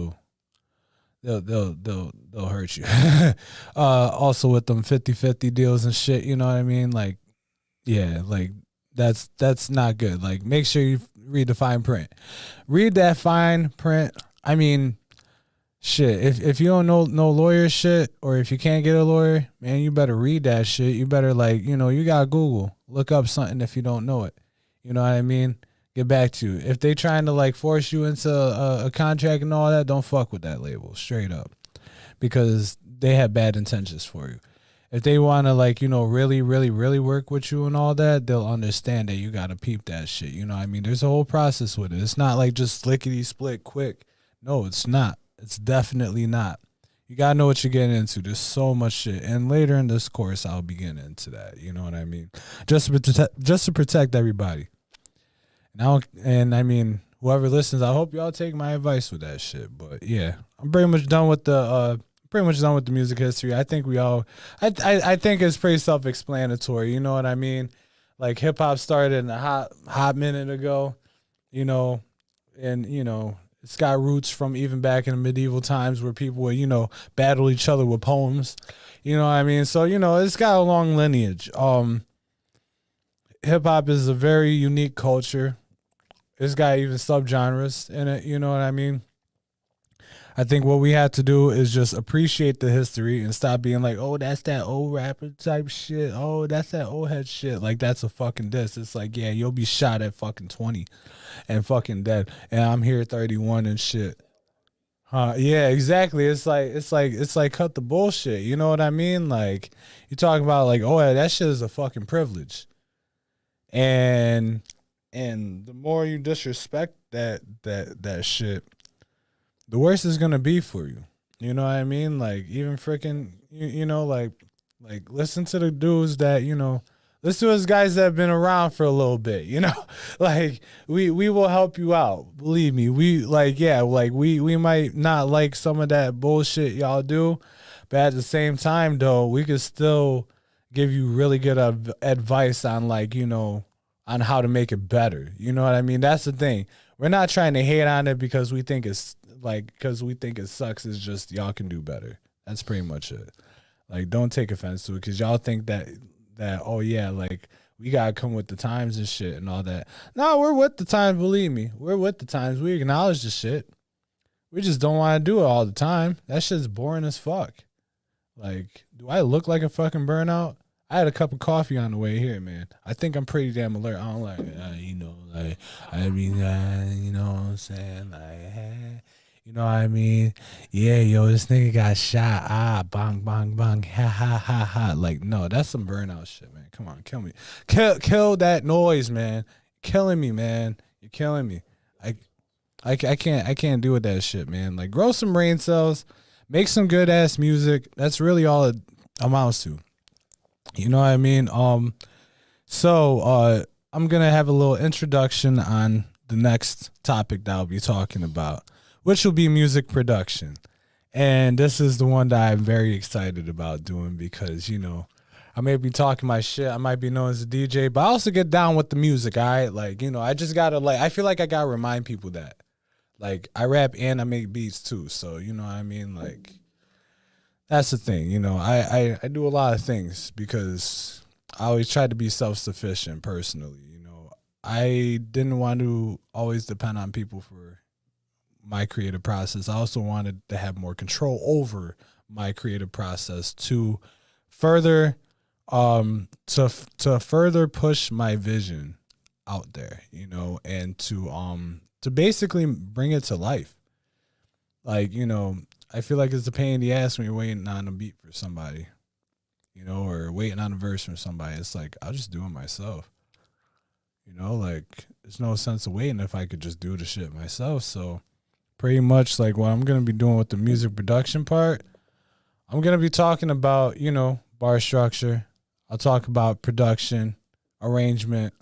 they'll hurt you. Also with them 50-50 deals and shit, you know what I mean? Like, yeah, like that's not good. Like, make sure you read the fine print. Read that fine print. I mean, shit, if you don't know no lawyer shit, or if you can't get a lawyer, man, you better read that shit. You better you got Google. Look up something if you don't know it. You know what I mean? Get back to you. If they trying to force you into a contract and all that, don't fuck with that label, straight up. Because they have bad intentions for you. If they want to really, really, really work with you and all that, they'll understand that you got to peep that shit. You know what I mean? There's a whole process with it. It's not just slickety split quick. No, it's not. It's definitely not. You got to know what you're getting into. There's so much shit. And later in this course, I'll be getting into that. You know what I mean? Just to protect everybody. And I mean, whoever listens, I hope y'all take my advice with that shit. But yeah, I'm pretty much done with the music history. I think I think it's pretty self-explanatory. You know what I mean? Like, hip hop started a hot minute ago, and it's got roots from even back in the medieval times where people would battle each other with poems. You know what I mean? So it's got a long lineage. Hip hop is a very unique culture. It's got even subgenres in it, you know what I mean? I think what we have to do is just appreciate the history and stop being like, oh, that's that old rapper type shit. Oh, that's that old head shit. Like, that's a fucking diss. It's like, yeah, you'll be shot at fucking 20 and fucking dead. And I'm here 31 and shit. Yeah, exactly. It's like cut the bullshit. You know what I mean? Like, you talking about oh, yeah, that shit is a fucking privilege. And the more you disrespect that shit, the worse it's gonna be for you. You know what I mean? Like, even freaking, like listen to the dudes that listen to those guys that have been around for a little bit. Like, we will help you out. Believe me. We we might not like some of that bullshit y'all do, but at the same time though, we could still give you really good advice on on how to make it better. You know what I mean? That's the thing. We're not trying to hate on it because we think it sucks. It's just y'all can do better. That's pretty much it. Like, don't take offense to it because y'all think that oh yeah, we gotta come with the times and shit and all that. No, we're with the times. Believe me, we're with the times. We acknowledge the shit. We just don't want to do it all the time. That shit's boring as fuck. Like, do I look like a fucking burnout? I had a cup of coffee on the way here, man. I think I'm pretty damn alert. I don't I mean, you know what I'm saying? You know what I mean? Yeah, yo, this nigga got shot. Bang, bang, bang. Ha, ha, ha, ha. Like, no, that's some burnout shit, man. Come on, kill me. Kill that noise, man. Killing me, man. You're killing me. I can't do with that shit, man. Like, grow some brain cells. Make some good-ass music. That's really all it amounts to. You know what I mean? So I'm going to have a little introduction on the next topic that I'll be talking about, which will be music production. And this is the one that I'm very excited about doing because, I may be talking my shit. I might be known as a DJ, but I also get down with the music, all right? Like, I just got to, I feel like I got to remind people that. Like, I rap and I make beats too. So, you know what I mean? Like, that's the thing. You know, I do a lot of things because I always try to be self sufficient personally. You know, I didn't want to always depend on people for my creative process. I also wanted to have more control over my creative process to further to further push my vision out there, you know, and to basically bring it to life. Like, you know, I feel like it's a pain in the ass when you're waiting on a beat for somebody, you know, or waiting on a verse from somebody. It's like I'll just do it myself. You know, like there's no sense of waiting if I could just do the shit myself. So pretty much like what I'm gonna be doing with the music production part, I'm gonna be talking about, you know, bar structure. I'll talk about production, arrangement.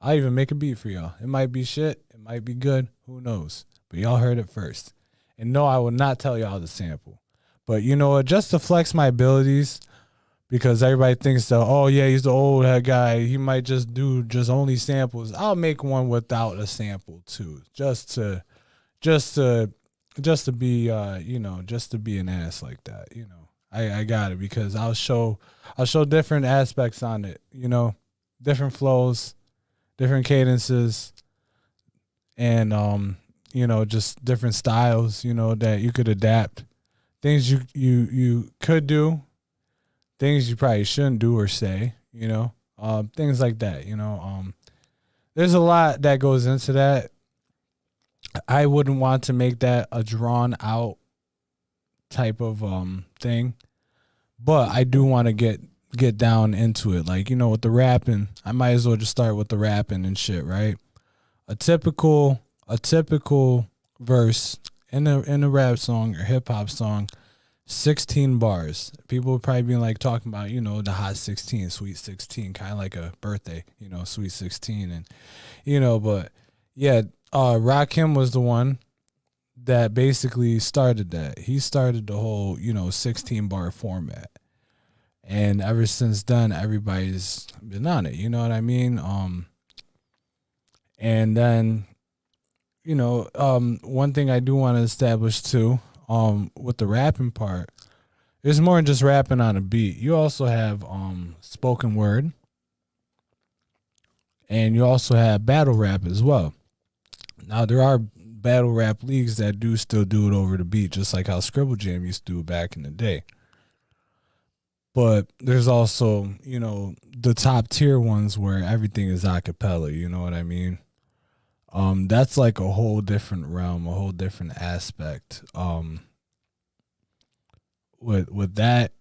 I'll even make a beat for y'all. It might be shit, it might be good, who knows? But y'all heard it first. And no, I will not tell y'all the sample. But you know what, just to flex my abilities, because everybody thinks that, oh yeah, he's the old head guy, he might just do just only samples. I'll make one without a sample too. Just to just to be you know, just to be an ass like that, you know. I got it because I'll show different aspects on it, you know, different flows, different cadences, and you know, just different styles, you know, that you could adapt. Things you could do, things you probably shouldn't do or say, you know. Things like that, you know. There's a lot that goes into that. I wouldn't want to make that a drawn out type of thing, but I do want to get down into it. Like, you know, with the rapping, I might as well just start with the rapping and shit, right? A typical verse in a rap song or hip hop song, 16 bars. People would probably be like talking about, you know, the hot 16, sweet 16, kind of like a birthday, you know, sweet 16, and you know, but yeah, Rakim was the one that basically started that. He started the whole, you know, 16 bar format. And ever since then, everybody's been on it. You know what I mean? And then, you know, one thing I do want to establish too, with the rapping part, it's more than just rapping on a beat. You also have spoken word, and you also have battle rap as well. Now there are battle rap leagues that do still do it over the beat, just like how Scribble Jam used to do it back in the day. But there's also, you know, the top tier ones where everything is a cappella, you know what I mean? That's like a whole different realm, a whole different aspect. With that,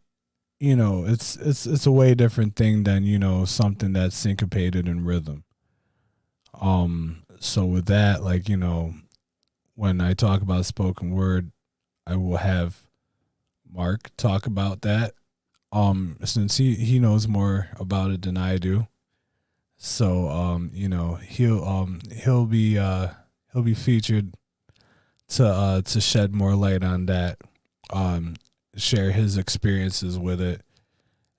you know, it's a way different thing than, you know, something that's syncopated in rhythm. So with that, like, you know, when I talk about spoken word, I will have Mark talk about that. Since he knows more about it than I do. So you know, he'll be featured to shed more light on that. Um Share his experiences with it,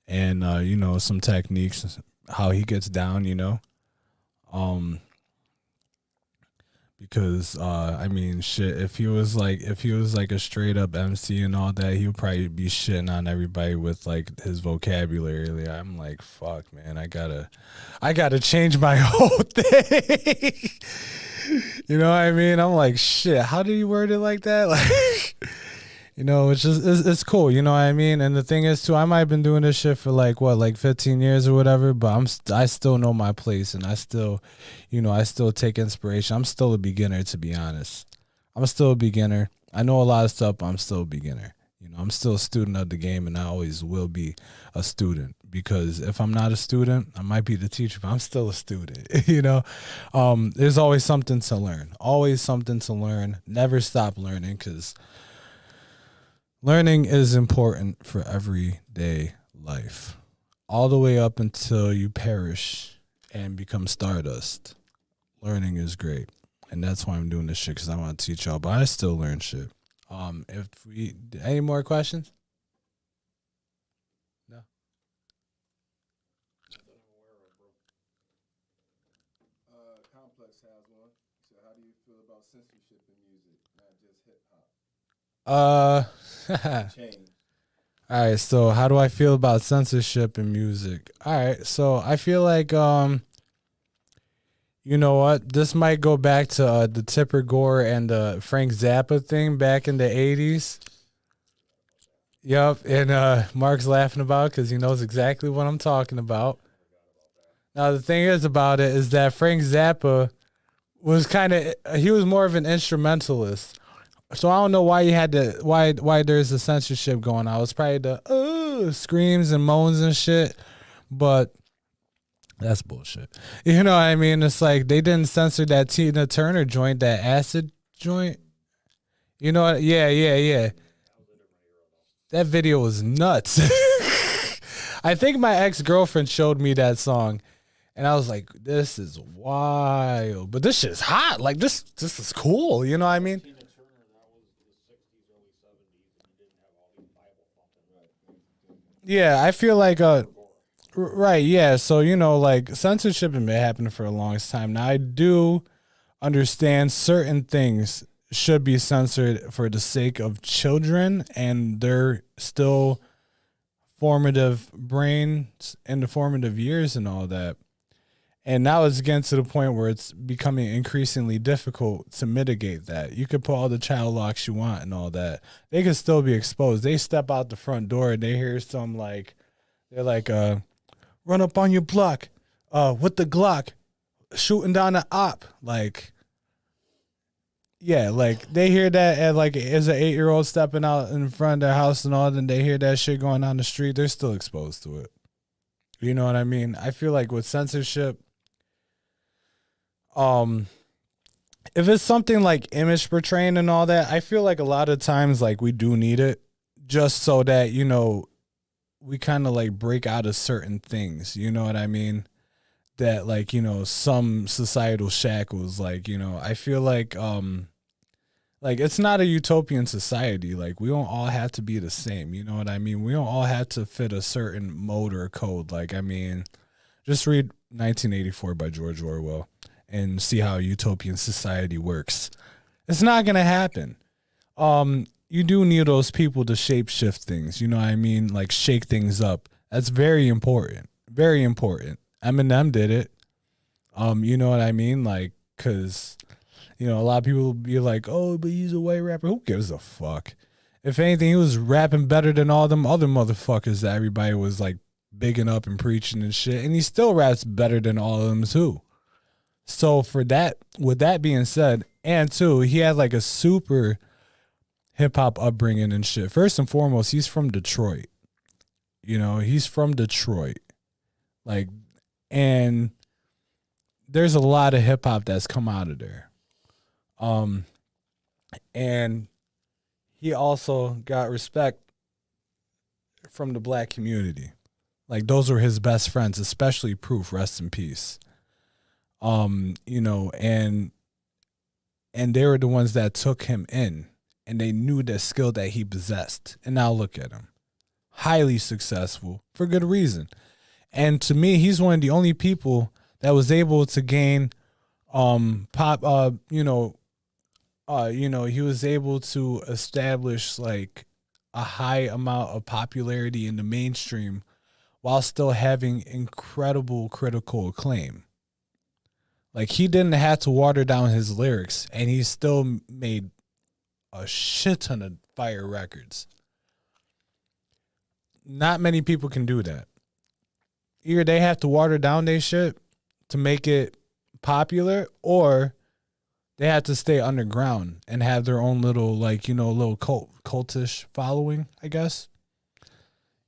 and you know, some techniques, how he gets down, you know. Um because I mean, shit, if he was like a straight up MC and all that, he would probably be shitting on everybody with like his vocabulary. Like, I'm like, fuck, man, I gotta change my whole thing. You know what I mean? I'm like, shit, how do you word it like that? Like, you know, it's cool. You know what I mean? And the thing is, too, I might have been doing this shit for like what, like 15 years or whatever. But I still know my place, and I still, you know, I still take inspiration. I'm still a beginner, to be honest. I'm still a beginner. I know a lot of stuff, but I'm still a beginner. You know, I'm still a student of the game, and I always will be a student. Because if I'm not a student, I might be the teacher, but I'm still a student. You know, there's always something to learn. Always something to learn. Never stop learning, because learning is important for everyday life, all the way up until you perish and become stardust. Learning is great, and that's why I'm doing this shit, because I want to teach y'all. But I still learn shit. If we any more questions? No. Complex has one. So, how do you feel about censorship in music, not just hip hop? Change. All right, so how do I feel about censorship in music? All right, so I feel like you know what? This might go back to the Tipper Gore and the Frank Zappa thing back in the 80s. Yep, and Mark's laughing about because he knows exactly what I'm talking about. Now the thing is about it is that Frank Zappa was kind of he was more of an instrumentalist. So I don't know why you had to why there's a censorship going on. It's probably the screams and moans and shit, but that's bullshit. You know what I mean? It's like they didn't censor that Tina Turner joint, that acid joint. You know what? Yeah, yeah, yeah. That video was nuts. I think my ex girlfriend showed me that song, and I was like, "This is wild," but this shit's hot. Like this is cool. You know what I mean? Tina Turner, that was the 60s, early 70s, and you didn't have all these Bible thumping. Yeah, I feel like right, yeah. So you know, like censorship has been happening for a long time now. I do understand certain things should be censored for the sake of children and their still formative brains and the formative years and all that. And now it's getting to the point where it's becoming increasingly difficult to mitigate that. You could put all the child locks you want and all that. They could still be exposed. They step out the front door and they hear some like they're like run up on your block with the Glock shooting down the op. Like yeah, like they hear that at like as an 8-year-old stepping out in front of their house and all, and they hear that shit going on the street, they're still exposed to it. You know what I mean? I feel like with censorship, if it's something like image portraying and all that, I feel like a lot of times like we do need it just so that, you know, we kind of like break out of certain things. You know what I mean? That like, you know, some societal shackles, like, you know, I feel like it's not a utopian society. Like we don't all have to be the same. You know what I mean? We don't all have to fit a certain mode or code. Like, I mean, just read 1984 by George Orwell and see how a utopian society works. It's not going to happen. You do need those people to shape shift things. You know what I mean? Like shake things up. That's very important. Very important. Eminem did it. You know what I mean? Like, cause, you know, a lot of people will be like, oh, but he's a white rapper. Who gives a fuck? If anything, he was rapping better than all them other motherfuckers that everybody was like bigging up and preaching and shit. And he still raps better than all of them too. So for that, with that being said, and two, he had like a super hip hop upbringing and shit. First and foremost, he's from Detroit. You know, he's from Detroit. Like, and there's a lot of hip hop that's come out of there. And he also got respect from the black community. Like those were his best friends, especially Proof, rest in peace. You know, and they were the ones that took him in and they knew the skill that he possessed. And now look at him. Highly successful for good reason. And to me, he's one of the only people that was able to gain pop he was able to establish like a high amount of popularity in the mainstream while still having incredible critical acclaim. Like he didn't have to water down his lyrics and he still made a shit ton of fire records. Not many people can do that. Either they have to water down their shit to make it popular, or they have to stay underground and have their own little, like, you know, little cultish following, I guess.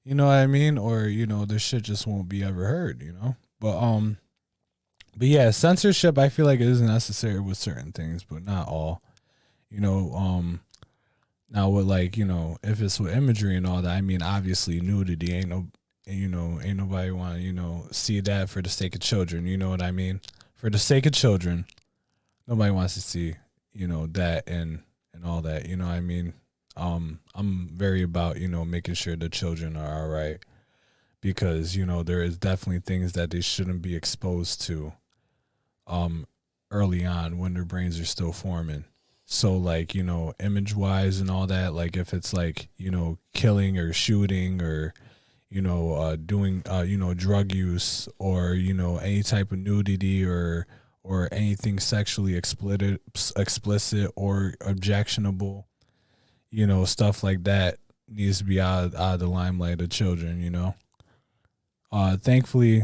You know what I mean? Or, you know, their shit just won't be ever heard, you know? But yeah, censorship, I feel like it is necessary with certain things, but not all. You know, now with like, you know, if it's with imagery and all that, I mean, obviously nudity ain't nobody want to, you know, see that for the sake of children. You know what I mean? For the sake of children, nobody wants to see, you know, that and all that. You know what I mean? I'm very about, you know, making sure the children are all right because, you know, there is definitely things that they shouldn't be exposed to early on when their brains are still forming. So like, image wise and all that, like if it's like, killing or shooting or, doing, drug use or, any type of nudity or anything sexually explicit or objectionable, stuff like that needs to be out of the limelight of children. Thankfully,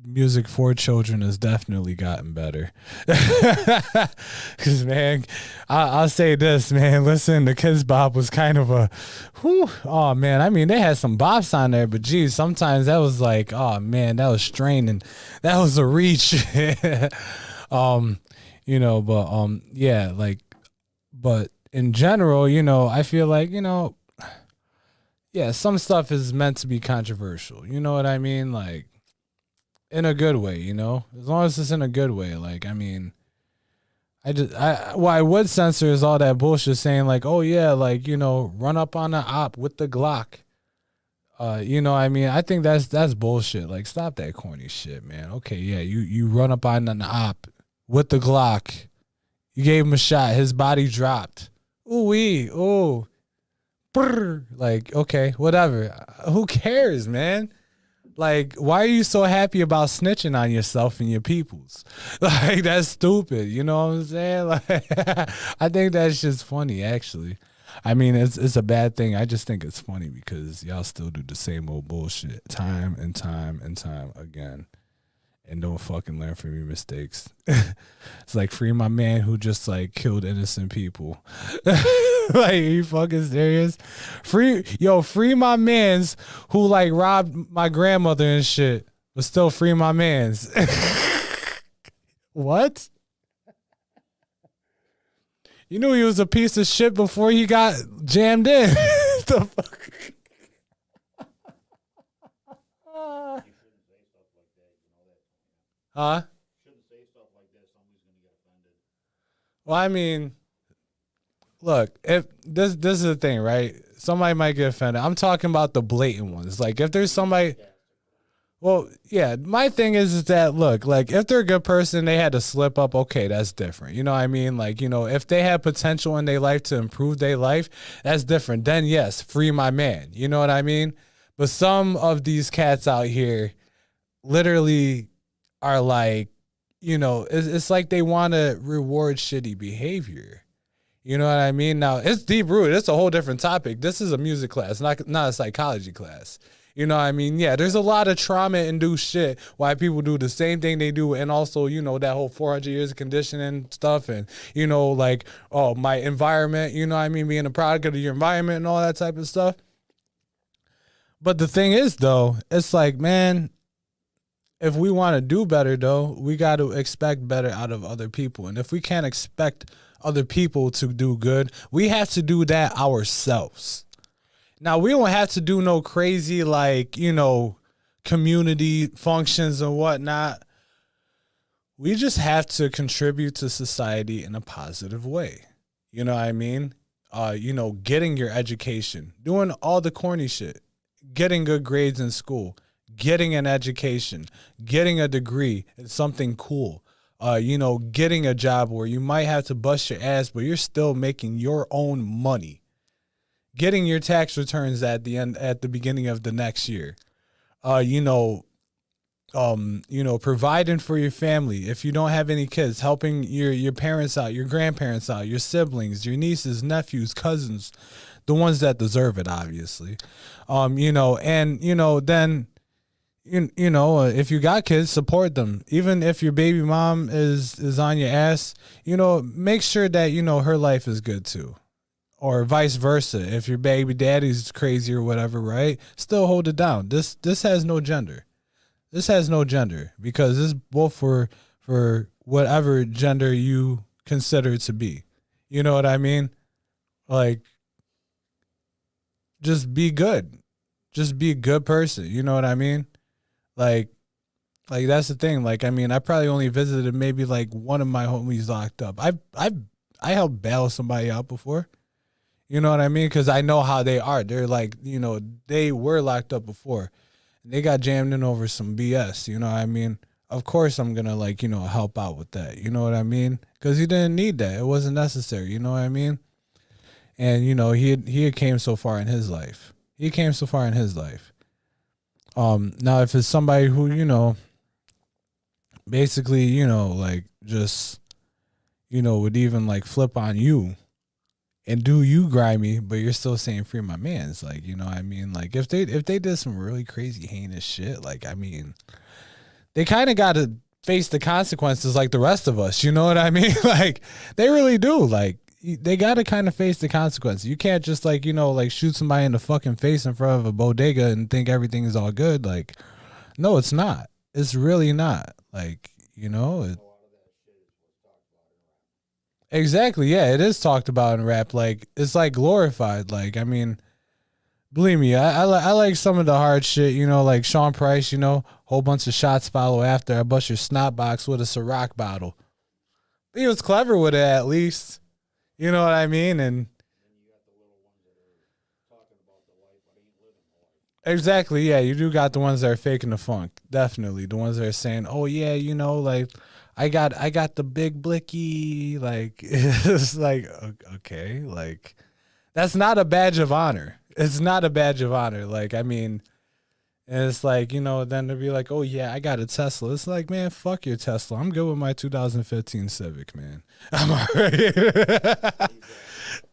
music for children has definitely gotten better. Because, man, I'll say this, man. Listen, the Kids Bop was kind of a, whew, oh, man. I mean, they had some bops on there, but, geez, sometimes that was like, oh, man, that was straining. That was a reach. Yeah, like, but in general, I feel like, yeah, some stuff is meant to be controversial. You know what I mean? Like, in a good way, as long as it's in a good way. Like, I mean, what I would censor is all that bullshit saying like, oh yeah, like, run up on an op with the Glock. I mean, I think that's bullshit. Like, stop that corny shit, man. Okay, yeah, you run up on an op with the Glock. You gave him a shot. His body dropped. Ooh wee, ooh. Brr. Like, okay, whatever. Who cares, man? Like, why are you so happy about snitching on yourself and your peoples? Like, that's stupid. You know what I'm saying? Like, I think that's just funny, actually. I mean, it's a bad thing. I just think it's funny because y'all still do the same old bullshit time and time and time again. And don't fucking learn from your mistakes. It's like, free my man who just like killed innocent people. Like, are you fucking serious? Free my mans who like robbed my grandmother and shit, but still free my mans. What? You knew he was a piece of shit before he got jammed in. The fuck? Huh? Shouldn't say stuff like that. Somebody's gonna get offended. Well, I mean, look, if this is the thing, right? Somebody might get offended. I'm talking about the blatant ones. Like, if there's somebody, well, yeah, my thing is that, look, like, if they're a good person, they had to slip up, okay, that's different. You know what I mean? Like, if they have potential in their life to improve their life, that's different. Then, yes, free my man. You know what I mean? But some of these cats out here literally are like, it's like they want to reward shitty behavior. You know what I mean? Now, it's deep rooted. It's a whole different topic. This is a music class, not a psychology class. You know what I mean? Yeah, there's a lot of trauma-induced shit why people do the same thing they do, and also, that whole 400 years of conditioning stuff, and, like, oh, my environment, you know what I mean, being a product of your environment and all that type of stuff. But the thing is, though, it's like, man, if we want to do better, though, we got to expect better out of other people. And if we can't expect other people to do good, we have to do that ourselves. Now, we don't have to do no crazy, like, community functions and whatnot. We just have to contribute to society in a positive way. You know what I mean? Getting your education, doing all the corny shit, getting good grades in school, getting an education, getting a degree is something cool. Getting a job where you might have to bust your ass, but you're still making your own money. Getting your tax returns at the beginning of the next year. Providing for your family. If you don't have any kids, helping your parents out, your grandparents out, your siblings, your nieces, nephews, cousins, the ones that deserve it, obviously. Then if you got kids, support them. Even if your baby mom is on your ass, make sure that, her life is good too. Or vice versa. If your baby daddy's crazy or whatever, right? Still hold it down. This has no gender. This has no gender because it's both for whatever gender you consider it to be. You know what I mean? Like, just be good. Just be a good person. You know what I mean? Like that's the thing. Like, I mean, I probably only visited maybe like one of my homies locked up. I helped bail somebody out before. You know what I mean? Because I know how they are. They're like, they were locked up before. And they got jammed in over some BS. You know what I mean? of course I'm gonna like, help out with that. You know what I mean? Because he didn't need that. It wasn't necessary. You know what I mean? And he had came so far in his life. He came so far in his life. Now if it's somebody who basically like just would even like flip on you and do you grimy, but you're still saying free my man's, like, what I mean? Like if they did some really crazy heinous shit, like, I mean, they kind of got to face the consequences like the rest of us. You know what I mean? Like they really do. Like they got to kind of face the consequences. You can't just like, like shoot somebody in the fucking face in front of a bodega and think everything is all good. Like, no, it's not. It's really not. Like, exactly. Yeah, it is talked about in rap. Like it's like glorified. Like, I mean, believe me, I like some of the hard shit, like Sean Price, whole bunch of shots follow after I bust your snot box with a Ciroc bottle. He was clever with it at least. You know what I mean? And exactly, yeah, you do got the ones that are faking the funk. Definitely. The ones that are saying, oh yeah, like I got the big blicky, like it's like okay, like that's not a badge of honor. It's not a badge of honor. Like, I mean, and it's like, then they'll be like, oh, yeah, I got a Tesla. It's like, man, fuck your Tesla. I'm good with my 2015 Civic, man. I'm all right.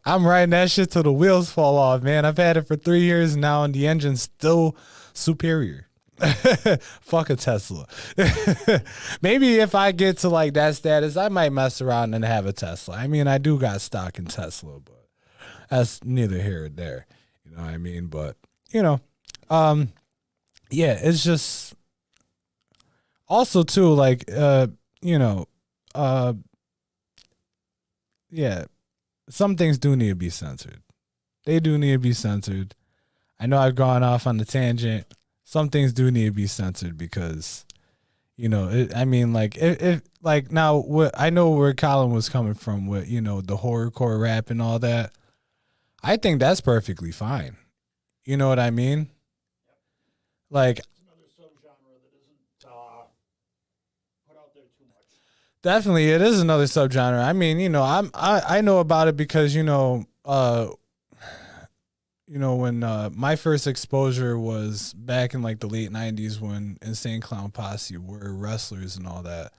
I'm riding that shit till the wheels fall off, man. I've had it for 3 years now, and the engine's still superior. Fuck a Tesla. Maybe if I get to, like, that status, I might mess around and have a Tesla. I mean, I do got stock in Tesla, but that's neither here or there. You know what I mean? But, yeah, it's just also too, like, yeah, some things do need to be censored. They do need to be censored. I know I've gone off on the tangent. Some things do need to be censored because, I mean, like, if like now, what I know where Colin was coming from with, the horrorcore rap and all that. I think that's perfectly fine. You know what I mean? Like, It's another subgenre that isn't put out there too much. definitely, it is another subgenre. I mean, I know about it because when my first exposure was back in like the late '90s when Insane Clown Posse were wrestlers and all that.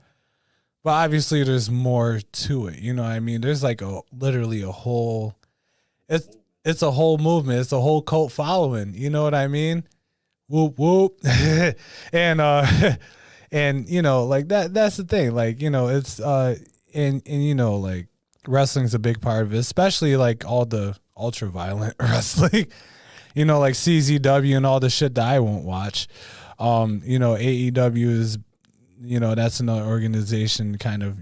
But obviously, there's more to it. You know what I mean? There's like literally a whole. It's a whole movement. It's a whole cult following. You know what I mean? Whoop whoop. and like that's the thing. Like, it's and like wrestling's a big part of it, especially like all the ultra violent wrestling. Like CZW and all the shit that I won't watch. AEW is that's another organization kind of,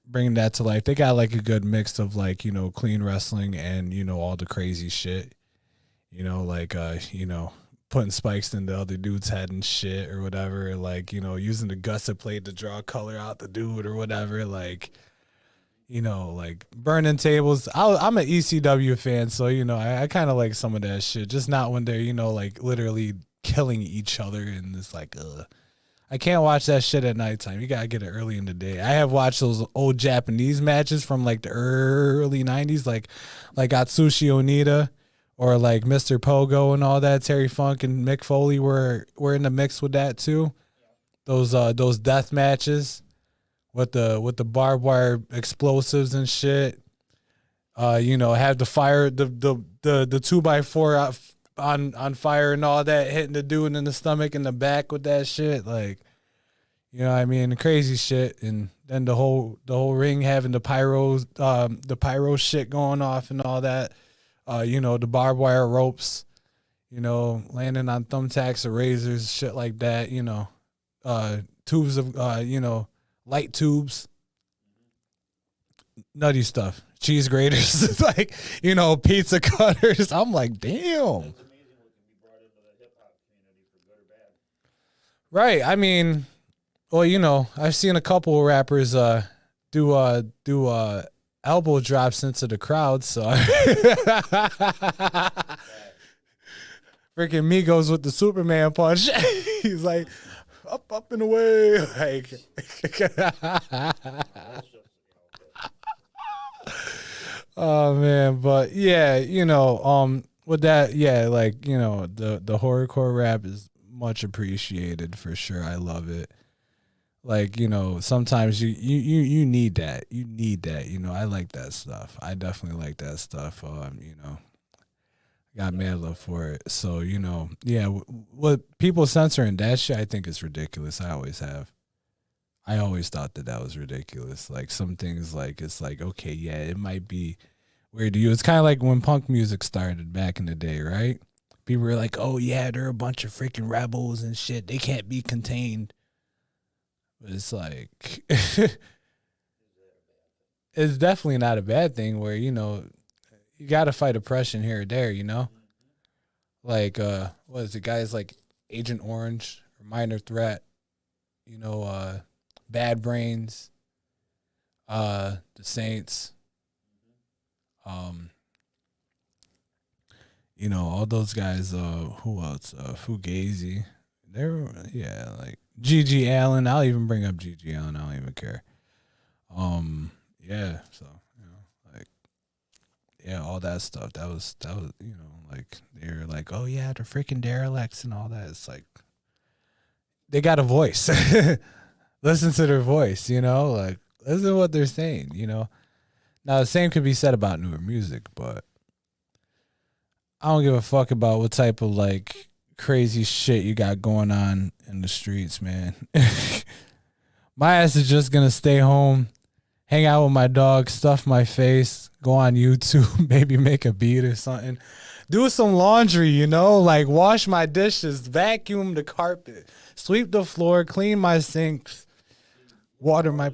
bringing that to life. They got like a good mix of like, clean wrestling and, all the crazy shit, like, putting spikes in the other dude's head and shit or whatever. Like, using the gusset plate to draw color out the dude or whatever. Like, like burning tables. I'm an ECW fan. So, I kind of like some of that shit, just not when they're, like literally killing each other. And it's like, I can't watch that shit at nighttime. You gotta get it early in the day. I have watched those old Japanese matches from like the early '90s, like Atsushi Onita or like Mr. Pogo and all that. Terry Funk and Mick Foley were in the mix with that too. Those death matches with the barbed wire explosives and shit. Have the fire the 2x4 out on fire and all that, hitting the dude in the stomach and the back with that shit, like, what I mean, the crazy shit. And then the whole ring having the pyro shit going off and all that, the barbed wire ropes, landing on thumbtacks or razors, shit like that, tubes of light tubes, nutty stuff, cheese graters, like, pizza cutters. I'm like, damn. Right. I mean, well, I've seen a couple of rappers do elbow drops into the crowd. So freaking Migos with the Superman punch. He's like, up and away. Like, That's just, oh man, but yeah, with that, yeah, like the horrorcore rap is much appreciated for sure. I love it. Like sometimes you need that. You need that. I like that stuff. I definitely like that stuff. Got mad love for it. So yeah, what people censoring that shit, I think is ridiculous. I always have. I always thought that was ridiculous. Like some things, like it's like okay, yeah, it might be weird to you. It's kind of like when punk music started back in the day, right? People were like, "Oh yeah, they're a bunch of freaking rebels and shit. They can't be contained." But it's like, it's definitely not a bad thing. Where you got to fight oppression here or there. Like what is it? Guys like Agent Orange or Minor Threat. Bad Brains, the Saints, all those guys. Who else? Fugazi. They're like G.G. Allen. I'll even bring up G.G. Allen. I don't even care. Yeah. So like, yeah, all that stuff. That was like they were like, oh yeah, the freaking derelicts and all that. It's like they got a voice. Listen to their voice, like listen to what they're saying, Now the same could be said about newer music, but I don't give a fuck about what type of like crazy shit you got going on in the streets, man. My ass is just gonna stay home, hang out with my dog, stuff my face, go on YouTube, maybe make a beat or something. Do some laundry, like wash my dishes, vacuum the carpet, sweep the floor, clean my sinks. Water my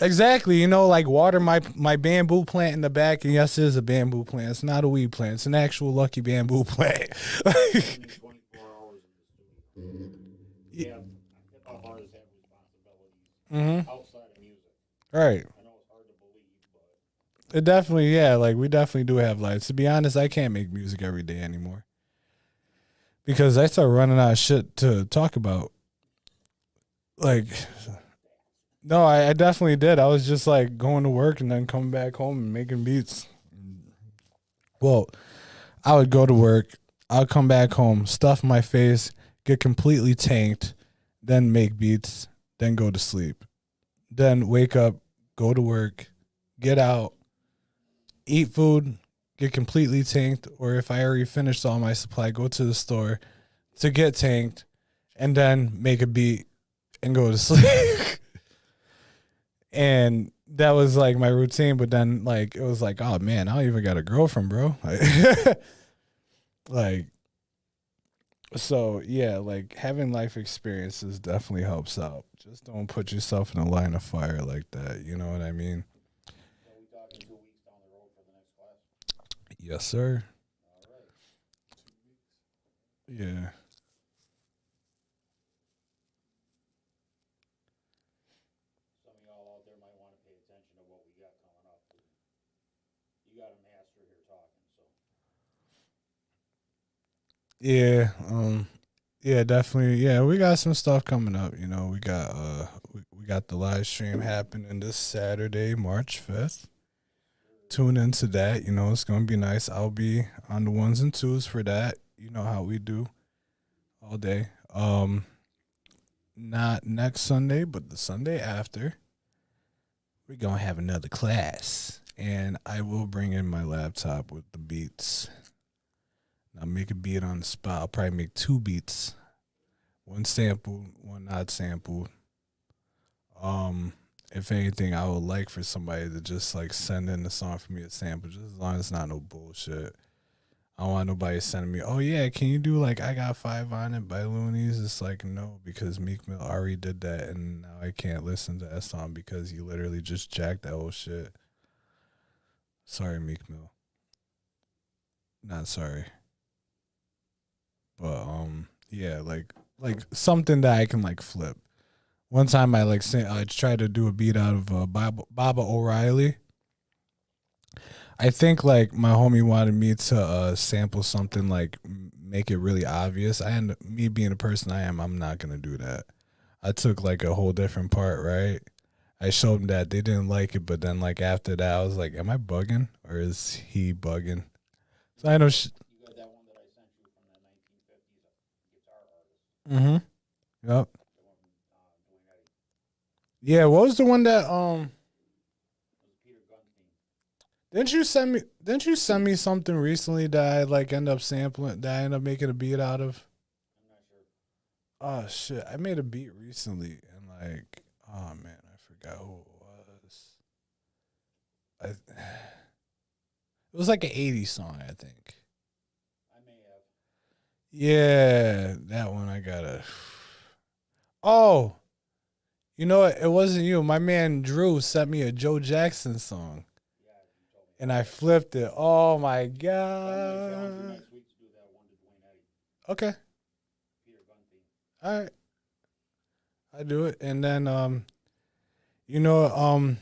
exactly, like water my bamboo plant in the back, and yes, it is a bamboo plant. It's not a weed plant. It's an actual lucky bamboo plant. 24 hours in the studio. Yeah, hip hop artists have responsibilities outside of music. Right. I know it's hard to believe, but It definitely, yeah, like we definitely do have lives. To be honest, I can't make music every day anymore because I start running out of shit to talk about. Like. No, I definitely did. I was just like going to work and then coming back home and making beats. Well, I would go to work, I'll come back home, stuff my face, get completely tanked, then make beats, then go to sleep. Then wake up, go to work, get out, eat food, get completely tanked, or if I already finished all my supply, go to the store to get tanked, and then make a beat and go to sleep. And that was like my routine, but then like it was like, oh man, I don't even got a girlfriend, bro. Like, so yeah, like having life experiences definitely helps out. Just don't put yourself in a line of fire like that. You know what I mean? so we talking 2 weeks down the road for the next class. Yes, sir. All right. Yeah. Some of y'all out there might want to pay attention to what we got coming up. You got a master here talking, so Yeah. Yeah, definitely. Yeah, we got some stuff coming up. We got we got the live stream happening this Saturday, March 5th. Tune into that. It's gonna be nice. I'll be on the ones and twos for that. You know how we do all day. Not next Sunday, but the Sunday after. We're gonna have another class. And I will bring in my laptop with the beats. I'll make a beat on the spot. I'll probably make 2 beats. One sampled, one not sampled. If anything, I would like for somebody to just like send in the song for me to sample, just as long as it's not no bullshit. I don't want nobody sending me, oh yeah, can you do like I Got 5 on it by Loonies? It's like no, because Meek Mill already did that, and now I can't listen to that song because you literally just jacked that whole shit. Sorry, Meek Mill. Not sorry. But yeah, like something that I can like flip. One time I tried to do a beat out of Baba O'Reilly. I think like my homie wanted me to sample something like make it really obvious. Me being the person I am, I'm not gonna do that. I took like a whole different part, right? I showed them that they didn't like it, but then like after that, I was like, "Am I bugging or is he bugging?" So I know. You got that one that I sent you from the 1950s guitar artist. Mm-hmm. Yep. The one from Dwayne Eddy. Yeah. What was the one that It was Peter Gunstein. Didn't you send me something recently that I like end up sampling that I end up making a beat out of? I'm not sure. Oh shit! I made a beat recently and like, oh man, I forgot who it was. It was like an '80s song, I think. I may have. Yeah, that one I gotta. Oh, you know what? It wasn't you. My man Drew sent me a Joe Jackson song, Yeah, you told me. and I flipped it. Oh my So I'm gonna challenge you god. next week to do that one to Dwayne Eddy. Okay, Peter Gunstein. all right, I do it, and then you know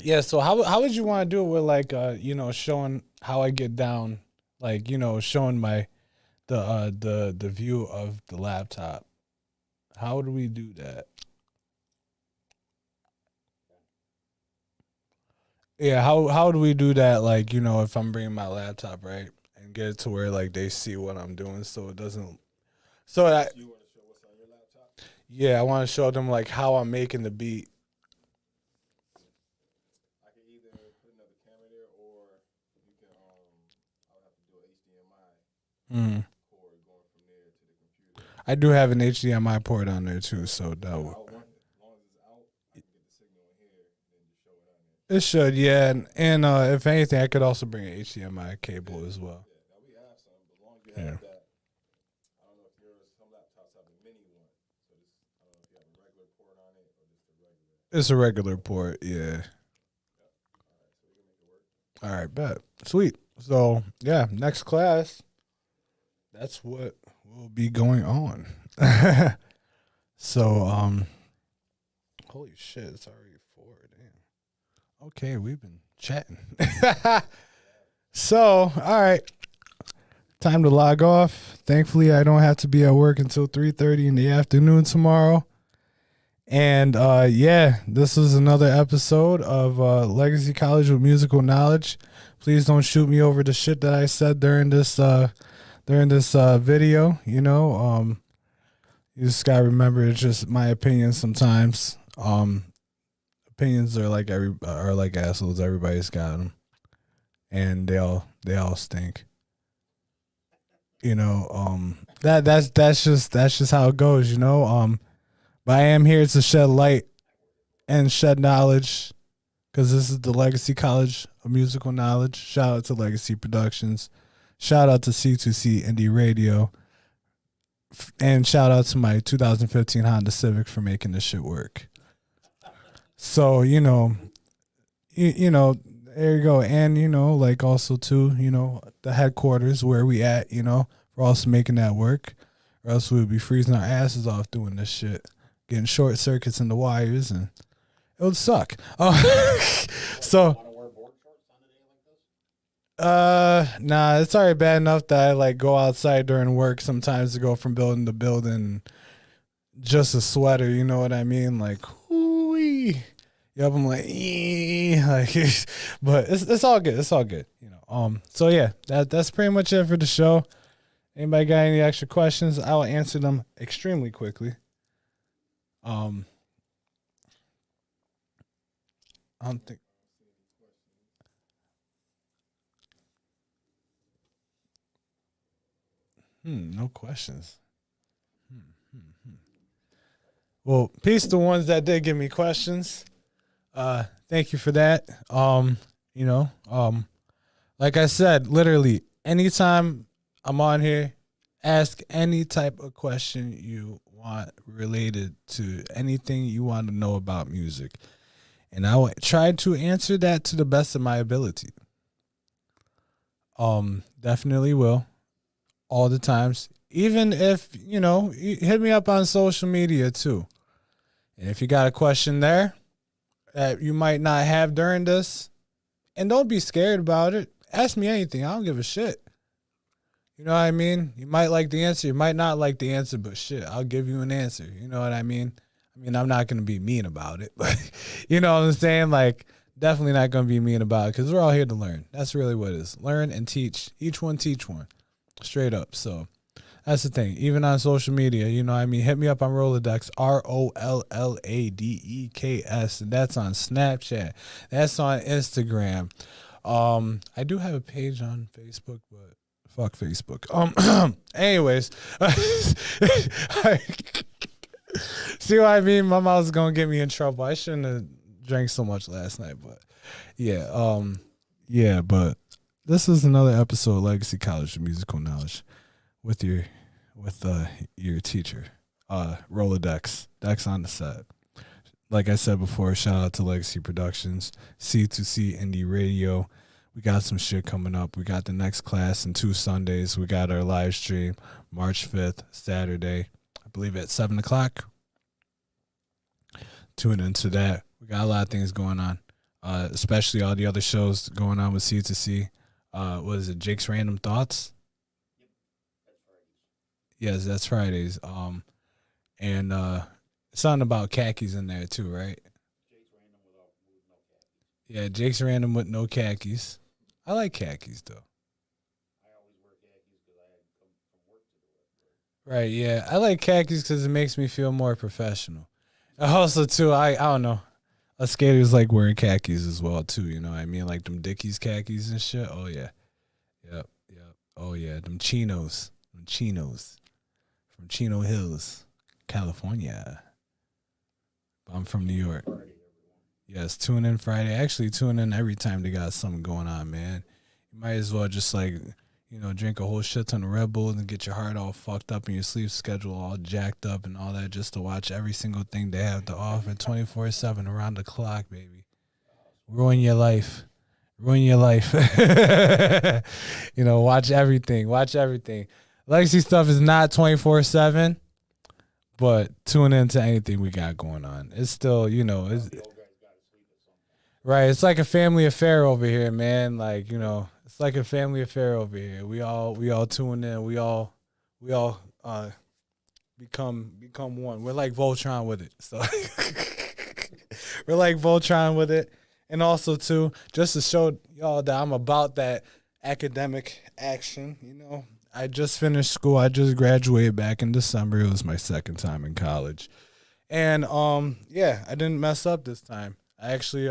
yeah. So how would you want to do it with like showing how I get down, like showing my the view of the laptop. How do we do that? Yeah, how do we do that? Like, if I'm bringing my laptop, right, and get it to where like they see what I'm doing, so it doesn't. So I You want to show what's on your laptop? yeah, I want to show them like how I'm making the beat. I can either put another camera there, or you can. I'll have to do an HDMI Mm. cord going from there to the computer. I do have an HDMI port on there too, so that I would. want it. As long as it's out, I can get the signal in here, and then just show it on there. It should, yeah, and if anything, I could also bring an HDMI cable as well. Yeah, now we have some, but as long as you Yeah. have that. I don't know if yours. Some laptops have a mini one, so this. I don't know if you have a regular port on it or just a regular. It's a regular port, yeah. All right, so we can make it work. All right, bet. Sweet. So yeah, next class. That's what will be going on. So holy shit, it's already 4. Damn. Okay, we've been chatting. So, all right. Time to log off. Thankfully, I don't have to be at work until 3:30 in the afternoon tomorrow. And yeah, this is another episode of Legacy College with Musical Knowledge. Please don't shoot me over the shit that I said during this video. You just gotta remember it's just my opinion sometimes. Opinions are like assholes. Everybody's got them, and they all stink. That's just how it goes. But I am here to shed light and shed knowledge, because this is the Legacy College of Musical Knowledge. Shout out to Legacy Productions. Shout out to C2C Indie Radio. And shout out to my 2015 Honda Civic for making this shit work. So, there you go. And, like also too, the headquarters where we at, we're also making that work. Or else we would be freezing our asses off doing this shit. Getting short circuits in the wires, and it would suck. So, Want to wear board shorts on a day like this? nah, it's already bad enough that I like go outside during work sometimes to go from building to building, just a sweater. You know what I mean? Like, hoo-wee. Yep, I'm like, like, but it's all good. It's all good. So yeah, that's pretty much it for the show. Anybody got any extra questions? I will answer them extremely quickly. I don't think. No questions. Well, peace to the ones that did give me questions. Thank you for that. Like I said, literally anytime I'm on here, ask any type of question you want related to anything you want to know about music, and I will try to answer that to the best of my ability. Definitely will, all the times. Even if you hit me up on social media too, and if you got a question there that you might not have during this, and don't be scared about it. Ask me anything. I don't give a shit. You know what I mean? You might like the answer, you might not like the answer, but shit, I'll give you an answer. You know what I mean? I mean, I'm not gonna be mean about it, but you know what I'm saying? Like, definitely not gonna be mean about it because we're all here to learn. That's really what it is. Learn and teach. Each one teach one. Straight up. So that's the thing. Even on social media, you know what I mean? Hit me up on Rolladeks, Rolladeks, and that's on Snapchat. That's on Instagram. I do have a page on Facebook, but fuck Facebook. Anyways. See what I mean? My mouth's gonna get me in trouble. I shouldn't have drank so much last night, but yeah, but this is another episode of Legacy College of Musical Knowledge with your teacher, Rolladeks, Dex on the set. Like I said before, shout out to Legacy Productions, C2C Indie Radio. We got some shit coming up. We got the next class in 2 Sundays. We got our live stream March 5th, Saturday, I believe at 7 o'clock. Tune into that. We got a lot of things going on, especially all the other shows going on with C2C. What is it, Jake's Random Thoughts? Yes, that's Fridays. And something about khakis in there too, right? Yeah, Jake's Random with no khakis. I like khakis though. Right, yeah. I like khakis because it makes me feel more professional. Also, too, I don't know. Us skaters like wearing khakis as well, too. You know what I mean? Like them Dickies khakis and shit. Oh, yeah. Yep. Oh, yeah. Them chinos. From Chino Hills, California. I'm from New York. Yes, tune in Friday. Actually, tune in every time they got something going on, man. You might as well just, like, you know, drink a whole shit ton of Red Bull and get your heart all fucked up and your sleep schedule all jacked up and all that just to watch every single thing they have to offer 24/7 around the clock, baby. Ruin your life. You know, watch everything. Legacy stuff is not 24/7, but tune into anything we got going on. It's still, you know, it's right. It's like a family affair over here, man. Like, you know, it's like a family affair over here. We all tune in. We all become one. We're like Voltron with it. So we're like Voltron with it. And also too, just to show y'all that I'm about that academic action, you know. I just finished school. I just graduated back in December. It was my second time in college. And yeah, I didn't mess up this time. I actually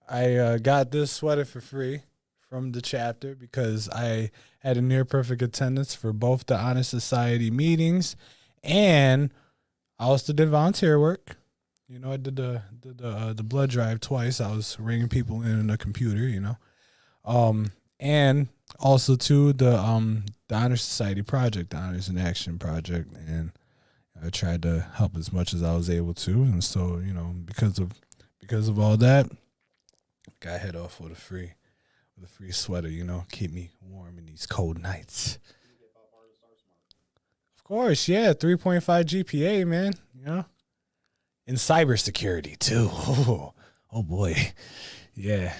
I got this sweater for free from the chapter because I had a near perfect attendance for both the Honor Society meetings, and I also did volunteer work. You know, I did the blood drive twice. I was ringing people in a computer, you know, and also to the Honor Society project, the Honors in Action project, and I tried to help as much as I was able to, and so, you know, because of all that, got head off with a free sweater, you know, keep me warm in these cold nights. Of course, yeah, 3.5 GPA, man, you know, in cybersecurity too. Oh boy, yeah,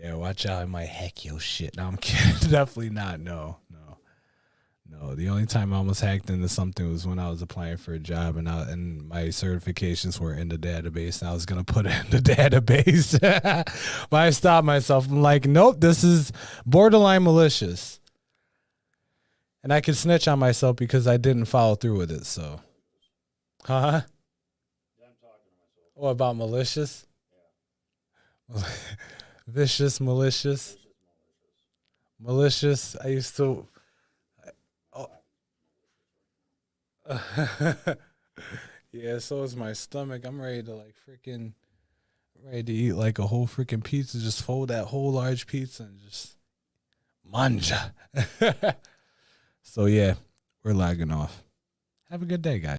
watch out, I might hack your shit. No, I'm kidding. Definitely not. No. The only time I almost hacked into something was when I was applying for a job, and my certifications were in the database, and I was gonna put it in the database, but I stopped myself. I'm like, nope, this is borderline malicious, and I could snitch on myself because I didn't follow through with it. So, What about malicious? Vicious, malicious. I used to. Yeah, so is my stomach. I'm ready to ready to eat like a whole freaking pizza. Just fold that whole large pizza and just manja. So yeah, we're lagging off. Have a good day, guys.